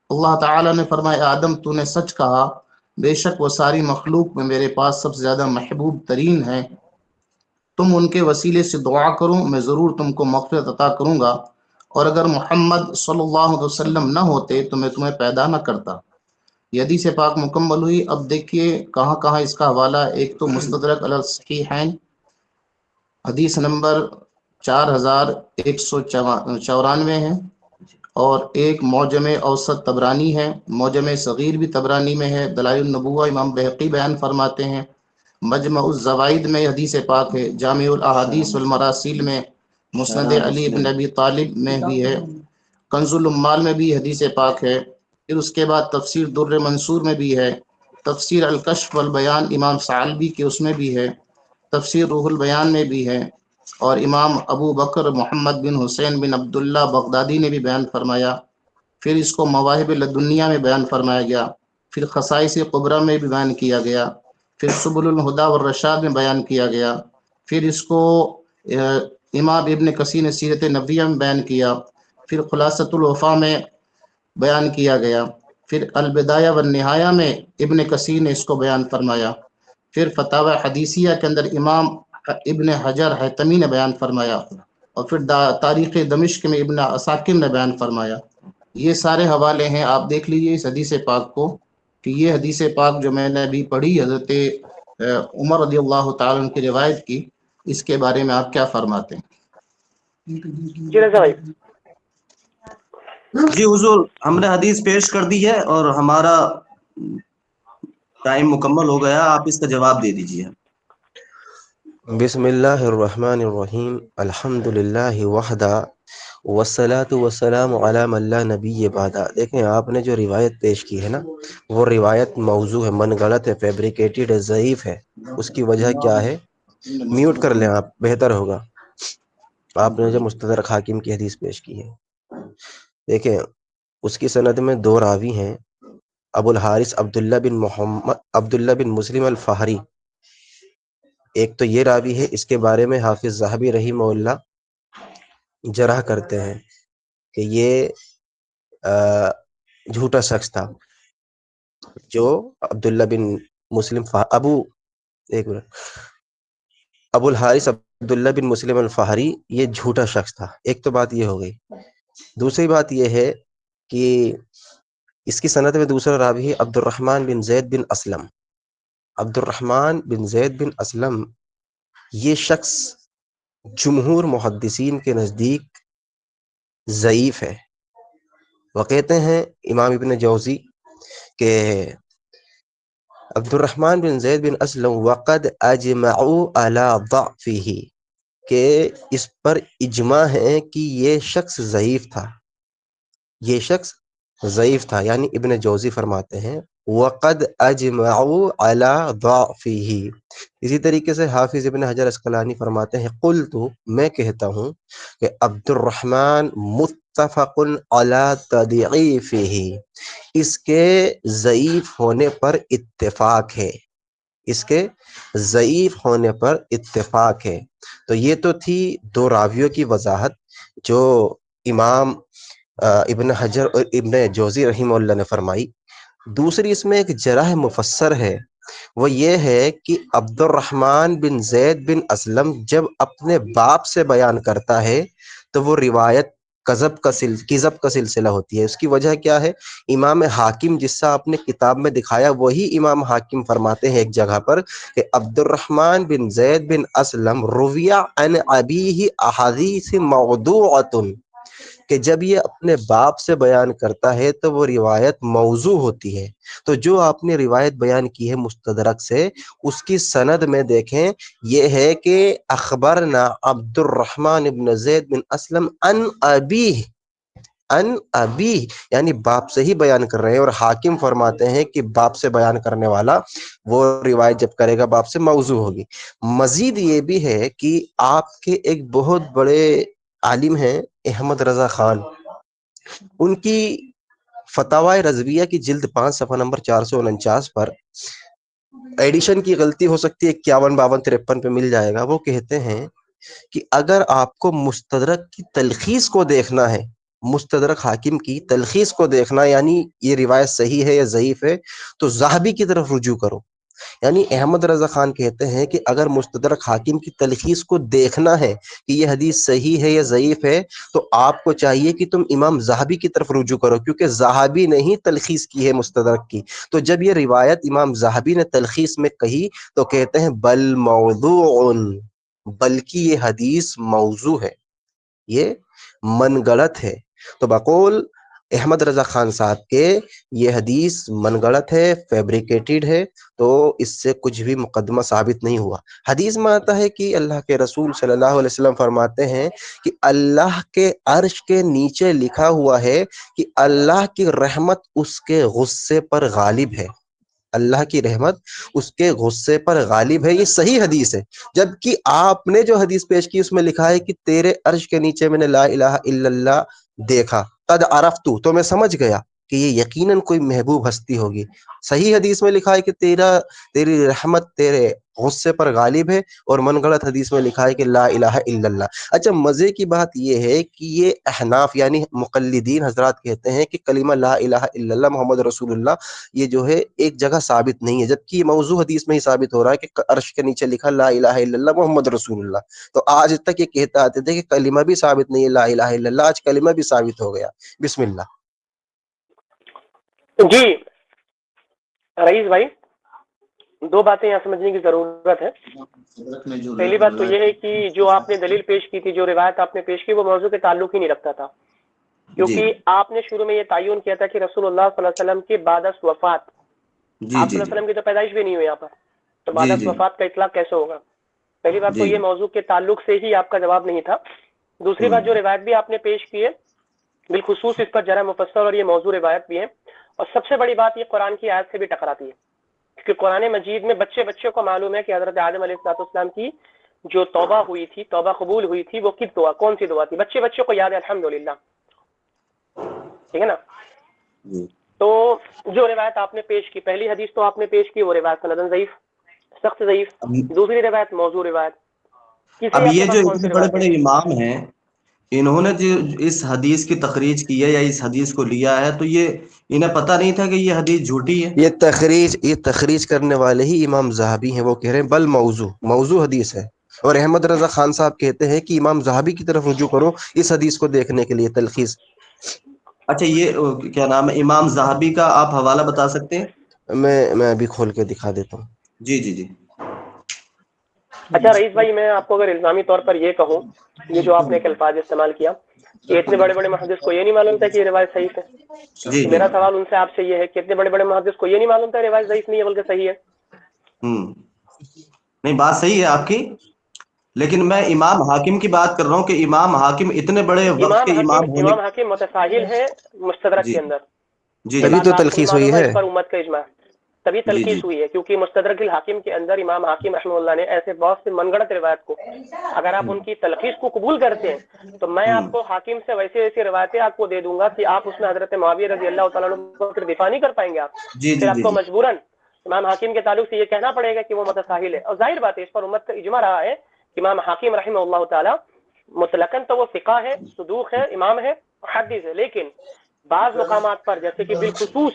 اللہ تعالیٰ نے فرمایا آدم، تو نے سچ کہا، بے شک وہ ساری مخلوق میں میرے پاس سب سے زیادہ محبوب ترین ہیں۔ تم ان کے وسیلے سے دعا کرو، میں ضرور تم کو مغفرت عطا کروں گا، اور اگر محمد صلی اللہ علیہ وسلم نہ ہوتے تو میں تمہیں پیدا نہ کرتا۔ یہ حدیث پاک مکمل ہوئی۔ اب دیکھیے کہاں کہاں اس کا حوالہ ہے۔ ایک تو مستدرک علی الصحیحین حدیث نمبر 4194 ہے، اور ایک معجم اوسط طبرانی ہے، معجم صغیر بھی طبرانی میں ہے، دلائل النبوہ امام بہقی بیان فرماتے ہیں، مجمع الزوائد میں حدیث پاک ہے، جامع الاحادیث والمراسیل میں، مسند علی بن ابی طالب میں بھی ہے، کنز الامال میں بھی حدیث پاک ہے، پھر اس کے بعد تفسیر در منصور میں بھی ہے، تفسیر الکشف والبیان امام ثعلبی کے اس میں بھی ہے، تفسیر روح البیان میں بھی ہے، اور امام ابو بکر محمد بن حسین بن عبداللہ بغدادی نے بھی بیان فرمایا۔ پھر اس کو مواہب لدنیہ میں بیان فرمایا گیا، پھر خصائص کبریٰ میں بھی بیان کیا گیا، پھر سبل الہدی والرشاد میں بیان کیا گیا، پھر اس کو امام ابن کثیر نے سیرت نبویہ میں بیان کیا، پھر خلاصۃ الوفا میں بیان کیا گیا، پھر البدایہ والنہایہ میں ابن کثیر نے اس کو بیان فرمایا، پھر فتاوی حدیثیہ کے اندر امام ابن حجر حیتمی نے بیان فرمایا، اور پھر تاریخ دمشق میں ابن عساکر نے بیان فرمایا۔ یہ سارے حوالے ہیں، آپ دیکھ لیجئے اس حدیث پاک کو کہ یہ حدیث پاک جو میں نے ابھی پڑھی حضرت عمر رضی اللہ تعالیٰ عنہ کی روایت کی، اس کے بارے میں آپ کیا فرماتے ہیں؟ جی رضا بھائی، جی حضور، ہم نے حدیث پیش کر دی ہے اور ہمارا ٹائم مکمل ہو گیا، آپ اس کا جواب دے دیجیے۔ بسم اللہ الرحمن الرحیم، الحمد للہ وحدہ والصلاة والسلام علی من لا نبی بعدہ۔ دیکھیں آپ نے جو روایت پیش کی ہے نا، وہ روایت موضوع ہے، من غلط ہے، فیبریکیٹڈ ہے، ضعیف ہے۔ اس کی وجہ کیا ہے؟ میوٹ کر لیں آپ، بہتر ہوگا۔ آپ نے جو مستدرک حاکم کی حدیث پیش کی ہے، دیکھیں اس کی سند میں دو راوی ہیں، ابو الحارث عبداللہ بن مسلم الفہری، ایک تو یہ راوی ہے، اس کے بارے میں حافظ ذہبی رحمہ اللہ جرح کرتے ہیں کہ یہ جھوٹا شخص تھا، جو عبداللہ بن مسلم ابو الحارث عبداللہ بن مسلم الفہری یہ جھوٹا شخص تھا۔ ایک تو بات یہ ہو گئی۔ دوسری بات یہ ہے کہ اس کی سند میں دوسرا راوی ہے عبد الرحمن بن زید بن اسلم۔ عبد الرحمن بن زید بن اسلم یہ شخص جمہور محدثین کے نزدیک ضعیف ہے۔ وہ کہتے ہیں امام ابن جوزی کہ عبد الرحمن بن زید بن اسلم وقد اجمعوا علی ضعفہ، کہ اس پر اجماع ہے کہ یہ شخص ضعیف تھا، یہ شخص ضعیف تھا، یعنی ابن جوزی فرماتے ہیں وقد اجمعوا علی ضعفہ۔ اسی طریقے سے حافظ ابن حجر اسقلانی فرماتے ہیں قلت، میں کہتا ہوں کہ عبد الرحمن متفق علی تضعیفہ، اس کے ضعیف ہونے پر اتفاق ہے، اس کے ضعیف ہونے پر اتفاق ہے۔ تو یہ تو تھی دو راویوں کی وضاحت جو امام ابن حجر اور ابن جوزی رحمہ اللہ نے فرمائی۔ دوسری اس میں ایک جرح مفسر ہے، وہ یہ ہے کہ عبد الرحمن بن زید بن اسلم جب اپنے باپ سے بیان کرتا ہے تو وہ روایت کذب کا سلسلہ ہوتی ہے. اس کی وجہ کیا ہے؟ امام حاکم جس سے آپ نے کتاب میں دکھایا وہی امام حاکم فرماتے ہیں ایک جگہ پر کہ عبد الرحمن بن زید بن اسلم رویہ عن ابیہ احادیث موضوعۃ، کہ جب یہ اپنے باپ سے بیان کرتا ہے تو وہ روایت موضوع ہوتی ہے. تو جو آپ نے روایت بیان کی ہے مستدرک سے، اس کی سند میں دیکھیں یہ ہے کہ اخبرنا عبد الرحمن بن زید بن اسلم ان ابی، یعنی باپ سے ہی بیان کر رہے ہیں. اور حاکم فرماتے ہیں کہ باپ سے بیان کرنے والا وہ روایت جب کرے گا باپ سے موضوع ہوگی. مزید یہ بھی ہے کہ آپ کے ایک بہت بڑے عالم ہیں احمد رضا خان، ان کی فتاوی رضویہ کی جلد 5 صفحہ نمبر 449 پر ایڈیشن کی غلطی ہو سکتی ہے، 51 52 53 پہ مل جائے گا. وہ کہتے ہیں کہ اگر آپ کو مستدرک کی تلخیص کو دیکھنا ہے، مستدرک حاکم کی تلخیص کو دیکھنا، یعنی یہ روایت صحیح ہے یا ضعیف ہے، تو ذہبی کی طرف رجوع کرو. یعنی احمد رضا خان کہتے ہیں کہ اگر مستدرک حاکم کی تلخیص کو دیکھنا ہے کہ یہ حدیث صحیح ہے یا ضعیف ہے، تو آپ کو چاہیے کہ تم امام ذہبی کی طرف رجوع کرو، کیونکہ ذہبی نے ہی تلخیص کی ہے مستدرک کی. تو جب یہ روایت امام ذہبی نے تلخیص میں کہی تو کہتے ہیں بل موضوع، بلکہ یہ حدیث موضوع ہے، یہ من گڑت ہے. تو بقول احمد رضا خان صاحب کے یہ حدیث من گڑت ہے، فیبریکیٹڈ ہے، تو اس سے کچھ بھی مقدمہ ثابت نہیں ہوا. حدیث میں آتا ہے کہ اللہ کے رسول صلی اللہ علیہ وسلم فرماتے ہیں کہ اللہ کے عرش کے نیچے لکھا ہوا ہے کہ اللہ کی رحمت اس کے غصے پر غالب ہے. اللہ کی رحمت اس کے غصے پر غالب ہے. یہ صحیح حدیث ہے. جبکہ آپ نے جو حدیث پیش کی اس میں لکھا ہے کہ تیرے عرش کے نیچے میں نے لا الہ الا اللہ دیکھا، قد عرفت، تو میں سمجھ گیا کہ یہ یقیناً کوئی محبوب ہستی ہوگی. صحیح حدیث میں لکھا ہے کہ تیری رحمت تیرے غصے پر غالب ہے، اور من گڑت حدیث میں لکھا ہے کہ لا الہ الا اللہ. اچھا، مزے کی بات یہ ہے کہ یہ احناف یعنی مقلدین حضرات کہتے ہیں کہ کلمہ لا الہ الا اللہ محمد رسول اللہ یہ جو ہے ایک جگہ ثابت نہیں ہے، جبکہ یہ موضوع حدیث میں ہی ثابت ہو رہا ہے کہ عرش کے نیچے لکھا لا الہ الا اللہ محمد رسول اللہ. تو آج تک یہ کہتے آتے تھے کہ کلمہ بھی ثابت نہیں ہے لا الہ الا اللہ، آج کلمہ بھی ثابت ہو گیا. بسم اللہ. جی رئیس بھائی، دو باتیں یہاں سمجھنے کی ضرورت ہے. پہلی بات تو یہ ہے کہ جو آپ نے دلیل پیش کی تھی، جو روایت آپ نے پیش کی، وہ موضوع کے تعلق ہی نہیں رکھتا تھا، کیونکہ آپ نے شروع میں یہ تعین کیا تھا کہ رسول اللہ صلی اللہ علیہ وسلم کے بعد از وفات، آپ صلی اللہ علیہ وسلم کی تو پیدائش بھی نہیں ہوئی یہاں پر، تو بعد از وفات کا اطلاق کیسے ہوگا؟ پہلی بات تو یہ موضوع کے تعلق سے ہی آپ کا جواب نہیں تھا. دوسری بات، جو روایت بھی آپ نے پیش کی ہے بالخصوص اس پر جرح مفسر اور یہ موضوع روایت بھی ہے، اور سب سے بڑی بات یہ قرآن کی آیت سے بھی ٹکراتی ہے، کیونکہ قرآن مجید میں بچے کو معلوم ہے کہ حضرت آدم علیہ السلام کی جو توبہ ہوئی تھی، توبہ قبول ہوئی تھی، وہ کس دعا، کون سی دعا تھی؟ بچے کو یاد ہے الحمدللہ، ٹھیک ہے نا. تو جو روایت آپ نے پیش کی، پہلی حدیث تو آپ نے پیش کی وہ روایت سندن ضعیف، سخت ضعیف. دوسری روایت موضوع روایت. اب یہ جو اتنے بڑے بڑے امام ہیں، انہوں نے جو اس حدیث کی تخریج کی ہے یا اس حدیث کو لیا ہے، تو یہ انہیں پتہ نہیں تھا کہ یہ حدیث جھوٹی ہے؟ یہ تخریج کرنے والے ہی امام ذہبی ہیں. وہ کہہ رہے ہیں بل موضوع حدیث ہے. اور احمد رضا خان صاحب کہتے ہیں کہ امام ذہبی کی طرف رجوع کرو اس حدیث کو دیکھنے کے لیے تلخیص. اچھا، یہ کیا نام ہے، امام ذہبی کا آپ حوالہ بتا سکتے ہیں؟ میں ابھی کھول کے دکھا دیتا ہوں. جی. اچھا رئیس بھائی، میں آپ کو اگر الزامی طور پر یہ کہوں، یہ جو آپ نے ایک الفاظ استعمال کیا کہ اتنے بڑے بڑے محدث کو یہ نہیں معلوم تھا کہ یہ روایت صحیح ہے، تو میرا سوال ان سے آپ سے یہ ہے کہ اتنے بڑے بڑے محدث کو یہ نہیں معلوم تھا روایت ضعیف نہیں ہے بلکہ صحیح ہے؟ نہیں، بات صحیح ہے آپ کی، لیکن میں امام حاکم کی بات کر رہا ہوں کہ امام حاکم اتنے بڑے وقت کے امام ہونے. امام حاکم متساہل ہے مستدرک کے اندر، تبھی تو تلخیص ہوئی ہے، اس پر امت کا اجماع، تبھی تلخیص ہوئی ہے، کیونکہ مستدرک الحاکم کے اندر امام حاکم رحمہ اللہ نے ایسے بہت سے من گھڑت روایت کو، اگر آپ ان کی تلخیص کو قبول کرتے ہیں تو میں آپ کو حاکم سے ویسی روایتیں آپ کو دے دوں گا کہ آپ اس میں حضرت معاویہ رضی اللہ تعالیٰ عنہ کا دفاع نہیں کر پائیں گے. آپ پھر آپ کو مجبوراً امام حاکم کے تعلق سے یہ کہنا پڑے گا کہ وہ متساہل ہے. اور ظاہر بات ہے اس پر امت کا اجماع رہا ہے. امام حاکم رحمہ اللہ تعالیٰ مطلقاً تو وہ فقہ ہے، صدوق ہے، امام ہے، محدث ہے، لیکن بعض مقامات پر جیسے کہ بالخصوص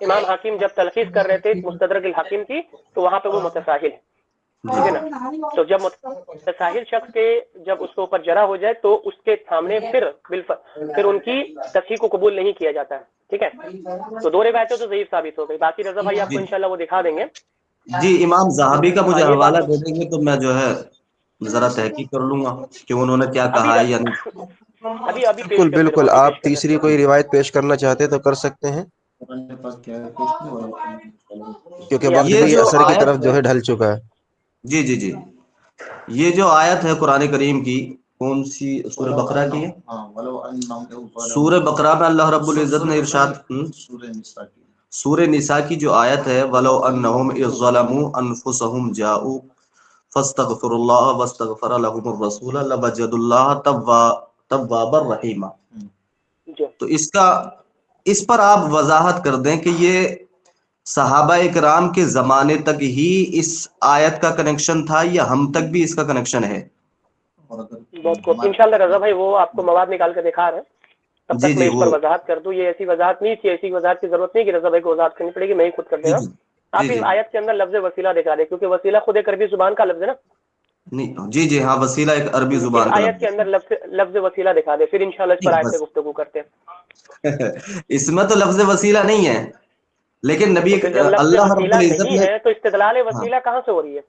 امام حاکم جب تلخیص کر رہے تھے مستدرک الحاکم کی، تو وہاں پہ وہ متساہل ہے. ٹھیک ہے نا. تو جب متساہل شخص کے جب اس کے اوپر جرا ہو جائے تو اس کے سامنے پھر ان کی تصحیح کو قبول نہیں کیا جاتا ہے. ٹھیک ہے. تو دو روایتیں تو ضعیف ثابت ہو گئی. باقی رضا بھائی آپ کو انشاءاللہ وہ دکھا دیں گے. جی امام زہابی کا مجھے یہ بات حوالہ دے دیں گے تو میں جو ہے ذرا تحقیق کر لوں گا کہ انہوں نے کیا ابھی کہا ہے یا نہیں. ابھی پیش بالکل کر دے رہا بالکل، ہوں. ابھی پیش آپ کر دیتا تیسری ہوں. کوئی روایت پیش کرنا چاہتے تو کر سکتے ہیں، کیونکہ یہ آپ وقت کے یہ بھی پاس جو اثر کی آیت طرف جو ہے ڈھل چکا ہے. جی جی جی، یہ جو آیت ہے قرآن کریم کی، کون سی؟ سورہ بقرہ کی ہے. سورہ بقرہ میں اللہ رب العزت نے ارشاد، سورہ نساء کی جو آیت ہے وَلَوْ أَنَّهُمْ إِذْ ظَلَمُوا أَنفُسَهُمْ جَاءُوكَ فَاسْتَغْفِرُوا اللَّهَ وَاسْتَغْفَرَ لَهُمُ الرَّسُولُ لَوَجَدُوا اللَّهَ تَوَّابًا رَحِيمًا. جو تو اس پر آپ وضاحت کر دیں کہ یہ صحابہ اکرام کے زمانے تک ہی اس آیت کا کنیکشن تھا یا ہم تک بھی اس کا کنیکشن ہے؟ بہت خوب. انشاءاللہ رضا بھائی وہ آپ کو مواد نکال کے دکھا رہے ہیں. تب جی تک میں جی اس وہ پر وضاحت کر دوں. یہ ایسی وضاحت نہیں تھی، ایسی وضاحت کی ضرورت نہیں کہ رضا بھائی کو وضاحت کرنی پڑے گی، میں ہی خود کر دے جی گا. جی آپ جی اس جی آیت کے اندر لفظ وسیلہ دکھا دیں، کیونکہ وسیلہ خود ایک عربی زبان کا لفظ ہے نا. نہیں، جی جی ہاں، وسیلہ ایک عربی اس زبان کا آیت لفظ کے اندر لفظ وسیلہ دکھا دے، پھر انشاءاللہ اس پر ہے. آیت پہ بس گفتگو کرتے ہیں. اس میں تو لفظ وسیلہ نہیں ہے، لیکن نبی تو پھر جب لفظ اللہ رب وسیلہ العزت نہیں نے، ہے تو استدلال ہاں وسیلہ کہاں سے ہو رہی ہے؟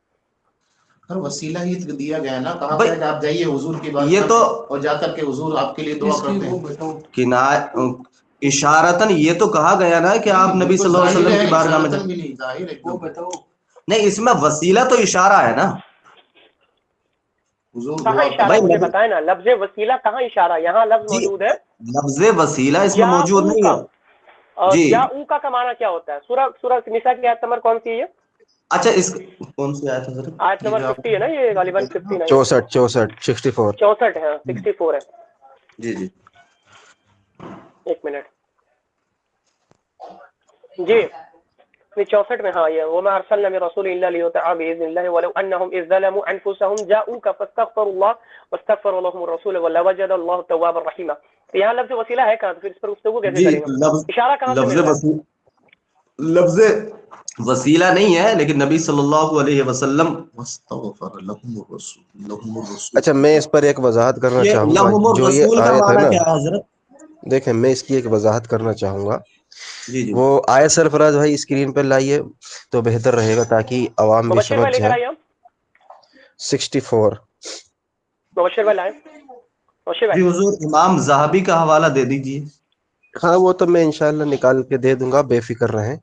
وسیلہ ہی دیا گیا نا. کہا بھائی کہ آپ جائیے حضور کی بات یہ تو اور جا کر کے حضور آپ کے لیے دعا کرتے ہیں. اشارتاً یہ تو کہا گیا نا کہ آپ نبی صلی اللہ علیہ وسلم کی بارگاہ میں اشارتاً بھی نہیں، ظاہر ہے. نہیں، اس میں وسیلہ تو اشارہ ہے نا. حضور کہاں دعا اشارہ ہے بھائی مجھے نبی بتائیں نا. لفظ وسیلہ کہاں اشارہ ہے؟ یہاں لفظ جی، موجود ہے لفظ وسیلہ اس میں جا موجود او نہیں کا. ہے. اور جی جا او کا معنی کیا ہوتا ہے؟ سورہ نساء کی آیت نمبر کون سی ہے یہ؟ اچھا، اس کون سی آیت ہے حضرت؟ آیت نمبر 50 ہے نا یہ، غالباً 59 64 64 64 ہے، 64 ہے. جی جی ایک منٹ. جی 64 میں. ہاں یہ وما ارسلنا من رسول الا ليطاع باذن الله ولو انهم اذ ظلموا انفسهم جاءوك فاستغفروا الله واستغفر لهم الرسول ولوجد الله توابا رحيما. تو یہاں لفظ وسیلہ ہے کہاں؟ تو پھر اس پر گفتگو کیسے جی، کریں گے؟ اشارہ کہاں سے مل رہا ہے؟ لفظ وسیلہ نہیں ہے، لیکن نبی صلی اللہ علیہ وسلم، اچھا، میں اس پر ایک وضاحت کرنا یہ چاہوں گا. لہم جو یہ الرسول کا آیت ہے معنی نا، کیا ہے حضرت؟ دیکھیں میں اس کی ایک وضاحت کرنا چاہوں گا. جی جی وہ آیت سرفراز بھائی اسکرین پر لائیے تو بہتر رہے گا تاکہ عوام بھی مبشر سمجھ بھائی لے کر جائے. آئیے. ہم 64. مبشر بھائی لائیں. مبشر جی بھائی حضور امام زاہبی کا حوالہ دے دیجیے. ہاں وہ تو میں انشاءاللہ نکال کے دے دوں گا، بے فکر رہیں.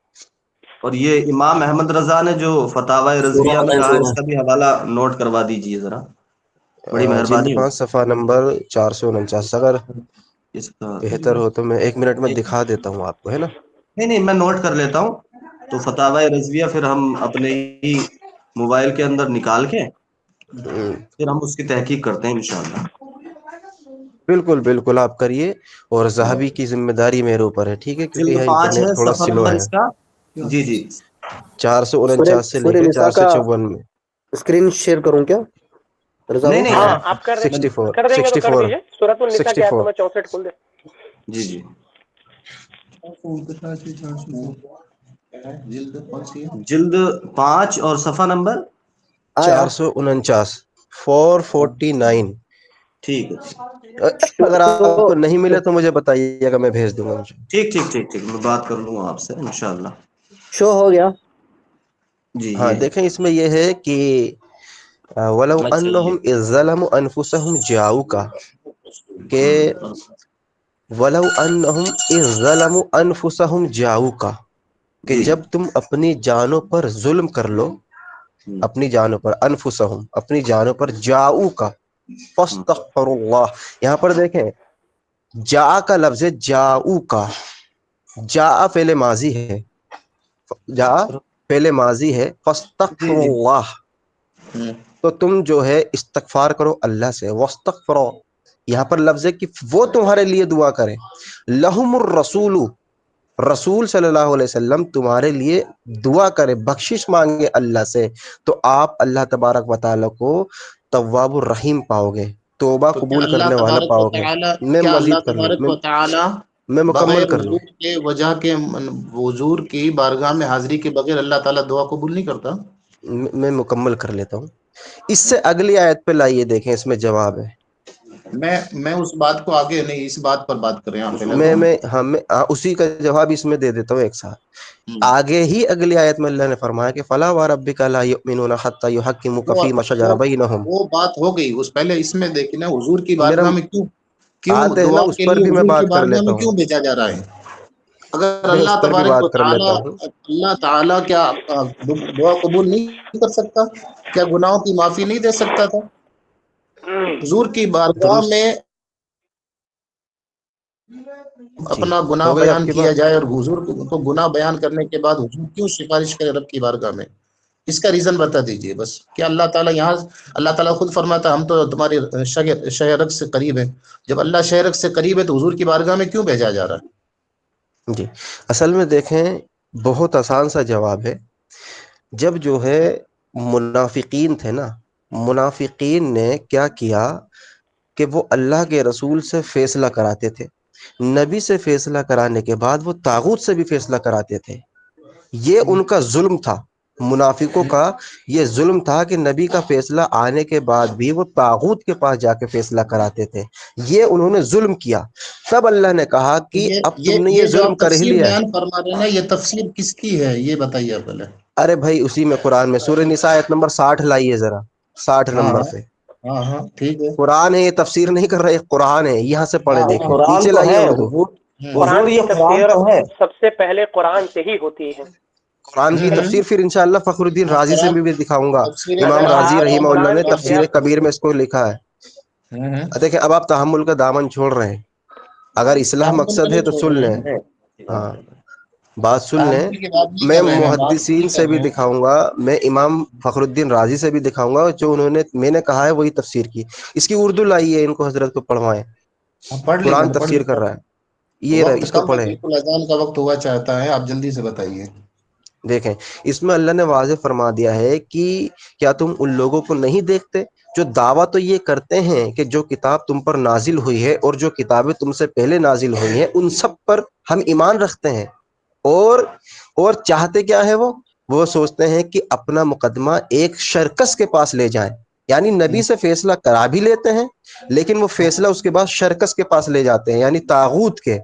اور یہ امام احمد رضا نے جو فتاوی رضویہ میں کہا ہے، اس کا بھی حوالہ نوٹ کروا دیجیے ذرا، بڑی جلد مہربانی 5 ہوگی. صفحہ نمبر 449. اگر اس کا بہتر ہو تو میں 1 منٹ میں دکھا دیتا ہوں آپ کو، ہے نا. نہیں میں نوٹ کر لیتا ہوں. تو فتاوی رضویہ پھر ہم اپنے ہی موبائل کے اندر نکال کے پھر ہم اس کی تحقیق کرتے ہیں انشاءاللہ. بالکل بالکل آپ کریے، اور زاہبی کی ذمہ داری میرے اوپر ہے، ٹھیک ہے، کیونکہ جلد یہ 5 انٹرنیٹ ہے، تھوڑا صفحہ سلو نمبر ہے. اس کا. جی جی 449 سے لے کے نساء کا 454 میں. اسکرین شیئر کروں کیا رضا نہیں بھائی؟ نہیں ہاں آپ کر 64 کر دیں گے تو کر 64 دیجیے. سورۃ النساء کی آیت 64. نمبر 64 کھول دیں. جی جی جلد 5 اور صفحہ نمبر. آیا 449 449. ٹھیک ہے اگر آپ شو کو نہیں ملے تو مجھے بتائیے گا، میں بھیج دوں گا. مجھے ٹھیک ٹھیک ٹھیک ٹھیک میں بات کر لوں گا آپ سے انشاءاللہ. شو ہو گیا. جی ہاں یہ دیکھیں اس میں یہ ہے کہ وَلَوْ اچھا أَنَّهُمْ إِذْ ظَلَمُوا أَنفُسَهُمْ جَاءُوكَ کہ وَلَوْ أَنَّهُمْ إِذْ ظَلَمُوا أَنفُسَهُمْ جَاءُوكَ کہ جی جب تم اپنی جانوں پر ظلم کر لو، اپنی جانوں پر، انفسہم اپنی جانوں پر، جاؤ کا فاستغفروا اللہ. یہاں پر دیکھیں جا کا لفظ ہے جاؤ کا. جا فعل ماضی ہے، جا فعل ماضی ہے، جی فاستغفروا جی اللہ تو تم جو ہے استغفار کرو اللہ سے. واستغفروا یہاں پر لفظ ہے کہ وہ تمہارے لیے دعا کرے. لہم الرسول رسول صلی اللہ علیہ وسلم تمہارے لیے دعا کرے، بخشش مانگے اللہ سے، تو آپ اللہ تبارک و تعالیٰ کو تواب الرحیم پاؤ گے، توبہ تو کیا قبول اللہ کرنے والا تبارک و پاؤ گے. تعالی میں کیا اللہ مزید کر لوں، تبارک و تعالی میں مکمل بغیر کر لوں. حضور کے وجہ کے حضور کی بارگاہ میں حاضری کے بغیر اللہ تعالیٰ دعا قبول نہیں کرتا؟ میں مکمل کر لیتا ہوں. اس سے اگلی آیت پہ لائیے دیکھیں، اس میں جواب ہے. میں اس بات کو آگے نہیں، اس بات پر بات کریں آپ پہلے تو. میں اسی کا جواب اس میں دے دیتا ہوں ایک ساتھ. آگے ہی اگلی آیت میں اللہ نے فرمایا کہ فلا وربک لا یؤمنون حتی یحکموک فیما شجر بینہم. وہ بات ہو گئی. اس پہلے اس میں دیکھیں نا، حضور کی میرا بارگاہ میں کیوں آتے ہیں نا، دعا اس کے پر لیے بھی میں حضور کی بات کر بارگاہ لیتا میں ہوں. کیوں بھیجا جا رہا ہے؟ اگر میں اس اللہ پر بھی تبارک و بات کر تعالی، لیتا ہوں. اللہ تعالی کیا دعا قبول نہیں کر سکتا؟ کیا گناہوں کی معافی نہیں دے سکتا تھا؟ حضور کی بارگاہ درست. میں جی اپنا گناہ ہو گئی آپ بیان کی کیا بات. جائے، اور حضور کو گناہ بیان کرنے کے بعد حضور کیوں سفارش کرے رب کی بارگاہ میں؟ اس کا ریزن بتا دیجئے بس. کیا اللہ تعالیٰ یہاں، اللہ تعالیٰ خود فرماتا ہم تو تمہاری شہرک سے قریب ہیں. جب اللہ شہرک سے قریب ہے تو حضور کی بارگاہ میں کیوں بھیجا جا رہا ہے؟ جی اصل میں دیکھیں، بہت آسان سا جواب ہے. جب جو ہے منافقین تھے نا، منافقین نے کیا کیا کہ وہ اللہ کے رسول سے فیصلہ کراتے تھے. نبی سے فیصلہ کرانے کے بعد وہ طاغوت سے بھی فیصلہ کراتے تھے. یہ ان کا ظلم تھا، منافقوں کا یہ ظلم تھا کہ نبی کا فیصلہ آنے کے بعد بھی وہ طاغوت کے پاس جا کے فیصلہ کراتے تھے. یہ انہوں نے ظلم کیا. تب اللہ نے کہا کہ اب تم نے یہ یہ جو ظلم آپ کر ہی تفسیر لیا ہے. بیان فرما رہے ہیں نا، یہ تفسیر کس کی ہے یہ بتائیے آپ پہلے. ارے بھائی اسی میں قرآن میں سورہ نساء آیت نمبر 60 لائیے ذرا، 60 ہاں نمبر پہ. ہاں ہاں ٹھیک ہے. قرآن ہے، یہ تفسیر نہیں کر رہے، قرآن ہے. یہاں سے پڑھے ہاں نہیں، ہاں دیکھیں، قرآن نیچے تو لائیے ہے اردو. حضور. قرآن حضور کی یہ قرآن تفسیر تو ہے. سب سے پہلے قرآن سے ہی ہوتی ہے. قرآن کی تفسیر پھر انشاءاللہ فخر الدین ہاں رازی سے قرآن بھی دکھاؤں گا. تفسیر امام اگر قرآن رازی آپ رحمہ اللہ قرآن نے کی تفسیر کبیر میں اس کو لکھا ہے. ہاں دیکھیں اب آپ تحمل کا دامن چھوڑ رہے ہیں. اگر اصلاح تعامل کو مقصد ہے نہیں تو چھوڑ سن رہے لیں. ہیں، ہاں بات سن لیں. تعامل کی بات نہیں میں کر رہے ہیں، بات محدثین نہیں سے کر بھی رہے ہیں. دکھاؤں گا، میں امام فخر الدین رازی سے بھی دکھاؤں گا، جو میں نے کہا ہے وہی تفسیر کی. اس کی اردو لائیے، ان کو حضرت کو پڑھوائیں. ہم پڑھ لیں گے قرآن نا، پڑھ تفسیر لیں کر گے. رہا ہے. یہ وقت اس کو کم ہے، پڑھیں. بالکل اذان کا وقت ہوا چاہتا ہے. آپ جلدی سے بتائیے. دیکھیں اس میں اللہ نے واضح فرما دیا ہے کہ کیا تم ان لوگوں کو نہیں دیکھتے جو دعویٰ تو یہ کرتے ہیں کہ جو کتاب تم پر نازل ہوئی ہے اور جو کتابیں تم سے پہلے نازل ہوئی ہیں ان سب پر ہم ایمان رکھتے ہیں، اور چاہتے کیا ہے وہ سوچتے ہیں کہ اپنا مقدمہ ایک شرکس کے پاس لے جائیں. یعنی نبی سے فیصلہ کرا بھی لیتے ہیں، لیکن وہ فیصلہ اس کے بعد شرکس کے پاس لے جاتے ہیں، یعنی طاغوت کے.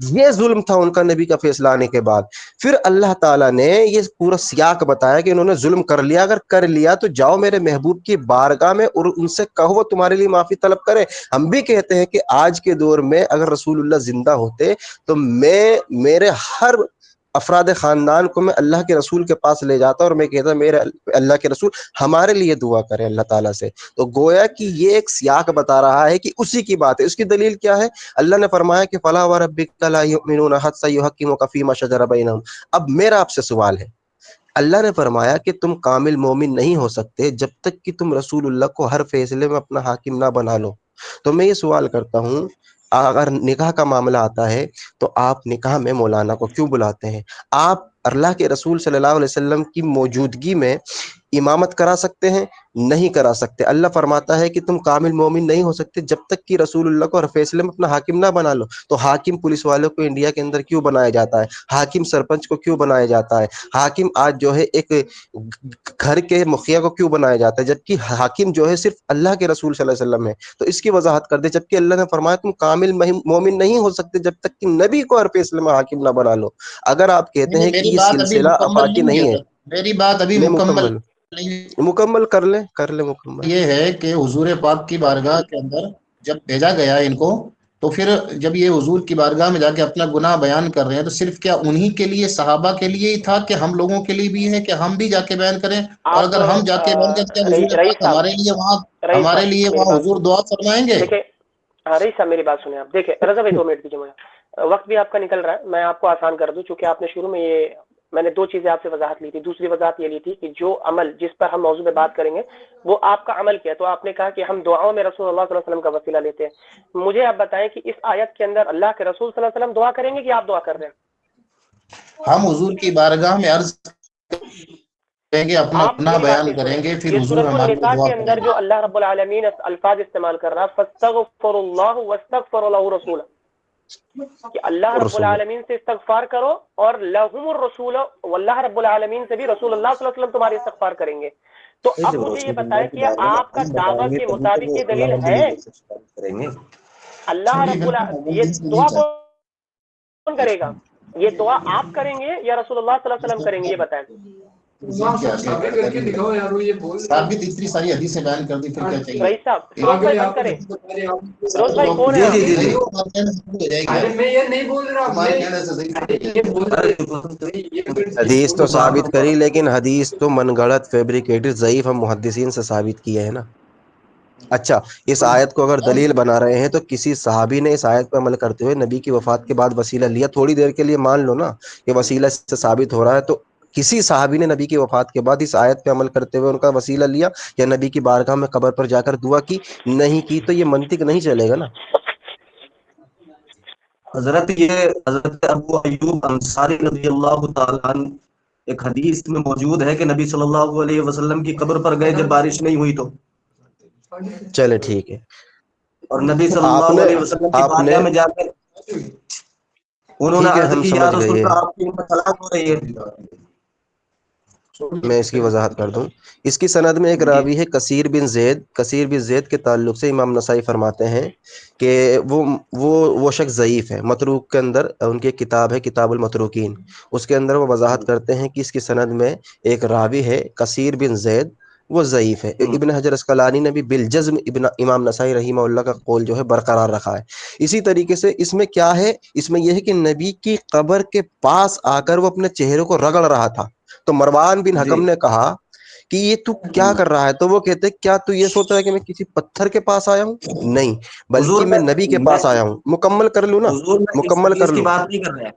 یہ ظلم تھا ان کا نبی کا فیصلہ آنے کے بعد. پھر اللہ تعالیٰ نے یہ پورا سیاق بتایا کہ انہوں نے ظلم کر لیا. اگر کر لیا تو جاؤ میرے محبوب کی بارگاہ میں اور ان سے کہو وہ تمہارے لیے معافی طلب کرے. ہم بھی کہتے ہیں کہ آج کے دور میں اگر رسول اللہ زندہ ہوتے تو میرے ہر افراد خاندان کو میں اللہ کے رسول کے پاس لے جاتا اور میں کہتا میرے اللہ کے رسول ہمارے لیے دعا کرے اللہ تعالیٰ سے. تو گویا کہ یہ ایک سیاق بتا رہا ہے کہ اسی کی بات ہے. اس کی دلیل کیا ہے؟ اللہ نے فرمایا کہ فلا وربک لا یؤمنون حتی یحکموک فیما شجر بینہم. اب میرا آپ سے سوال ہے، اللہ نے فرمایا کہ تم کامل مومن نہیں ہو سکتے جب تک کہ تم رسول اللہ کو ہر فیصلے میں اپنا حاکم نہ بنا لو. تو میں یہ سوال کرتا ہوں، اگر نکاح کا معاملہ آتا ہے تو آپ نکاح میں مولانا کو کیوں بلاتے ہیں؟ آپ اللہ کے رسول صلی اللہ علیہ وسلم کی موجودگی میں امامت کرا سکتے ہیں؟ نہیں کرا سکتے. اللہ فرماتا ہے کہ تم کامل مومن نہیں ہو سکتے جب تک کہ رسول اللہ کو ہر فیصلے میں اپنا حاکم نہ بنا لو. تو حاکم پولیس والوں کو انڈیا کے اندر کیوں بنایا جاتا ہے؟ حاکم سرپنچ کو کیوں بنایا جاتا ہے؟ حاکم آج جو ہے ایک گھر کے مخیا کو کیوں بنایا جاتا ہے جبکہ حاکم جو ہے صرف اللہ کے رسول صلی اللہ علیہ وسلم ہے؟ تو اس کی وضاحت کر دے. جبکہ اللہ نے فرمایا تم کامل مومن نہیں ہو سکتے جب تک کہ نبی کو ہر فیصلے میں حاکم نہ بنا لو. اگر آپ کہتے ہیں کہ میری یہ بات ابھی سلسلہ مکمل افاقی نہیں ہوئی نہیں ہے، حضرت. میری بات ابھی میں مکمل مکمل نہیں. مکمل کر لیں مکمل. یہ ہے کہ حضور پاک کی بارگاہ کے اندر جب بھیجا گیا ان کو، تو پھر جب یہ حضور کی بارگاہ میں جا کے اپنا گناہ بیان کر رہے ہیں تو صرف کیا انہی کے لیے، صحابہ کے لیے ہی تھا کہ ہم لوگوں کے لیے بھی ہے کہ ہم بھی جا کے بیان کریں؟ اور آپ اگر ہم جا کے بیان کریں تو حضور رئیس پاک صاحب، ہمارے لیے میری وہاں بات حضور دعا فرمائیں گے؟ دیکھیں. رئیس صاحب میری بات سنیں. آپ دیکھیں رضا بھائی 2 منٹ دیجیے مجھے، وقت بھی آپ کا نکل رہا ہے. میں آپ کو آسان کر دوں چونکہ آپ نے شروع میں میں نے 2 چیزیں آپ سے وضاحت لی تھی. دوسری وضاحت یہ لی تھی کہ جو عمل جس پر ہم موضوع میں بات کریں گے وہ آپ کا عمل کیا. تو آپ نے کہا کہ ہم دعاؤں میں رسول اللہ صلی اللہ علیہ وسلم کا وسیلہ لیتے ہیں. مجھے آپ بتائیں کہ اس آیت کے اندر اللہ کے رسول صلی اللہ علیہ وسلم دعا کریں گے کہ آپ دعا کر رہے ہیں؟ ہم حضور کی بارگاہ میں عرض کریں گے، اپنا آپ گناہ میری بات بیان نہیں کریں سنیں. گے، پھر یہ حضور سورۃ ہمارے لیے النساء دعا کے کریں اندر گے. جو اللہ رب العالمین الفاظ استعمال کر رہا ہے فاستغفر اللہ واستغفر له رسولہ، کہ اللہ رب العالمین سے استغفار کرو اور لہم الرسول، واللہ رب العالمین سے بھی رسول اللہ صلی اللہ علیہ وسلم تمہاری استغفار کریں گے. تو اب مجھے یہ بتائیں کہ آپ کا دعویٰ کے مطابق یہ دلیل ہے کریں گے. اللہ رب العالمین یہ دعا کون کرے گا؟ یہ دعا آپ کریں گے یا رسول اللہ صلی اللہ علیہ وسلم کریں گے؟ یہ بتائیں. ثابت اتنی ساری حدیثیں بیان کر دی، پھر کیا چاہیے؟ رئیس صاحب فیروز بھائی بند کریں. فیروز بھائی کون ہے؟ جی جی جی حدیث تو ثابت کری، لیکن حدیث تو من گڑت فیبریکیٹڈ ضعیف ہم محدثین سے ثابت کیے ہیں نا. اچھا، اس آیت کو اگر دلیل بنا رہے ہیں تو کسی صحابی نے اس آیت پر عمل کرتے ہوئے نبی کی وفات کے بعد وسیلہ لیا. تھوڑی دیر کے لیے مان لو نا کہ وسیلہ سے ثابت ہو رہا ہے، تو کسی صحابی نے نبی کی وفات کے بعد اس آیت پہ عمل کرتے ہوئے ان کا وسیلہ لیا یا نبی کی بارگاہ میں قبر پر جا کر دعا کی؟ نہیں کی. تو یہ منطق نہیں چلے گا نا. حضرت ابو ایوب انصاری رضی اللہ تعالیٰ عنہ ایک حدیث میں موجود ہے کہ نبی صلی اللہ علیہ وسلم کی قبر پر گئے جب بارش نہیں ہوئی تو، چلے ٹھیک ہے. اور نبی صلی اللہ علیہ وسلم کی آپ نے بارگاہ میں جا کر انہوں نے ٹھیک ہے، عرض ہم کی یا سمجھ رسول گئے. اللہ آپ کی امت ہلاک ہو رہی ہے. میں اس کی وضاحت کر دوں. اس کی سند میں ایک جی راوی ہے کثیر بن زید کے تعلق سے امام نسائی فرماتے ہیں کہ وہ شخص ضعیف ہے. متروک کے اندر ان کی کتاب ہے کتاب المتروکین، اس کے اندر وہ وضاحت کرتے ہیں کہ اس کی سند میں ایک راوی ہے کثیر بن زید، وہ ضعیف ہے. ابن حجر اسقلانی نے بھی بالجزم امام نسائی رحمہ اللہ کا قول جو ہے برقرار رکھا ہے. اسی طریقے سے اس میں کیا ہے، اس میں یہ ہے کہ نبی کی قبر کے پاس آ کر وہ اپنے چہرے کو رگڑ رہا تھا. تو مروان بن جی حکم نے کہا کہ یہ تو کیا کر رہا ہے؟ تو وہ کہتے کیا تو یہ سوچ رہا ہے کہ میں کسی پتھر کے پاس آیا ہوں؟ نہیں، حضور بلکہ میں نبی کے پاس آیا ہوں. مکمل کر لوں نا، حضور میں اس مکمل حدیث کر کی لوں. بات نہیں کر رہے ہیں.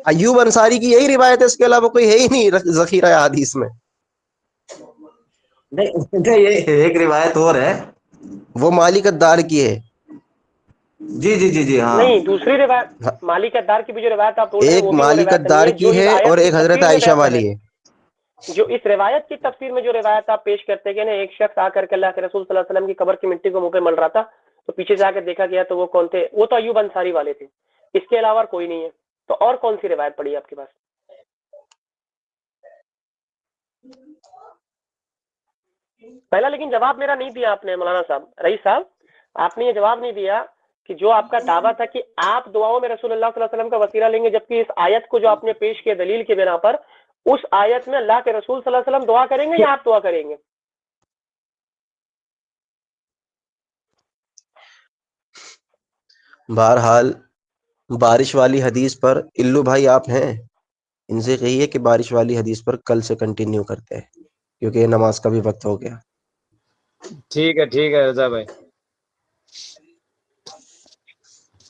ایوب انصاری کی یہی روایت ہے، اس کے علاوہ کوئی ہے ہی نہیں ذخیرہ حدیث میں. نہیں یہ ایک روایت اور ہے، وہ مالک الدار کی ہے. جی جی جی جی ہاں. نہیں، دوسری روایت مالک الدار کی بھی جو روایت آپ بول رہے ہیں ایک وہ بھی وہ مالک روایت نہیں الدار ہے جو کی اس ہے اور آیت کی ایک حضرت تفسیر عائشہ میں والی ہے. جو اس روایت کی تفسیر میں جو روایت آپ پیش کرتے ہیں کہ نا ایک شخص آ کر کے اللہ کے رسول صلی اللہ علیہ وسلم کی قبر کی مٹی کو منہ پہ مل رہا تھا، تو پیچھے سے آ کے دیکھا گیا تو وہ کون تھے؟ وہ تو ایوب انصاری والے تھے. اس کے علاوہ کوئی نہیں ہے. تو اور کون سی روایت پڑی ہے آپ کے پاس؟ پہلا لیکن جواب میرا نہیں دیا آپ نے مولانا صاحب، رئیس صاحب، آپ نے یہ جواب نہیں دیا کہ جو آپ کا دعویٰ تھا کہ آپ دعاؤں میں رسول اللہ صلی اللہ علیہ وسلم کا وسیلہ لیں گے، جبکہ اس آیت کو جو آپ نے پیش کیا دلیل کے بنا پر، اس آیت میں اللہ کے رسول صلی اللہ علیہ وسلم دعا کریں گے یا آپ دعا کریں گے؟ بہرحال بارش والی حدیث پر الو بھائی آپ ہیں، ان سے کہیے کہ بارش والی حدیث پر کل سے کنٹینیو کرتے ہیں، کیونکہ نماز کا بھی وقت ہو گیا. ٹھیک ہے رضا بھائی.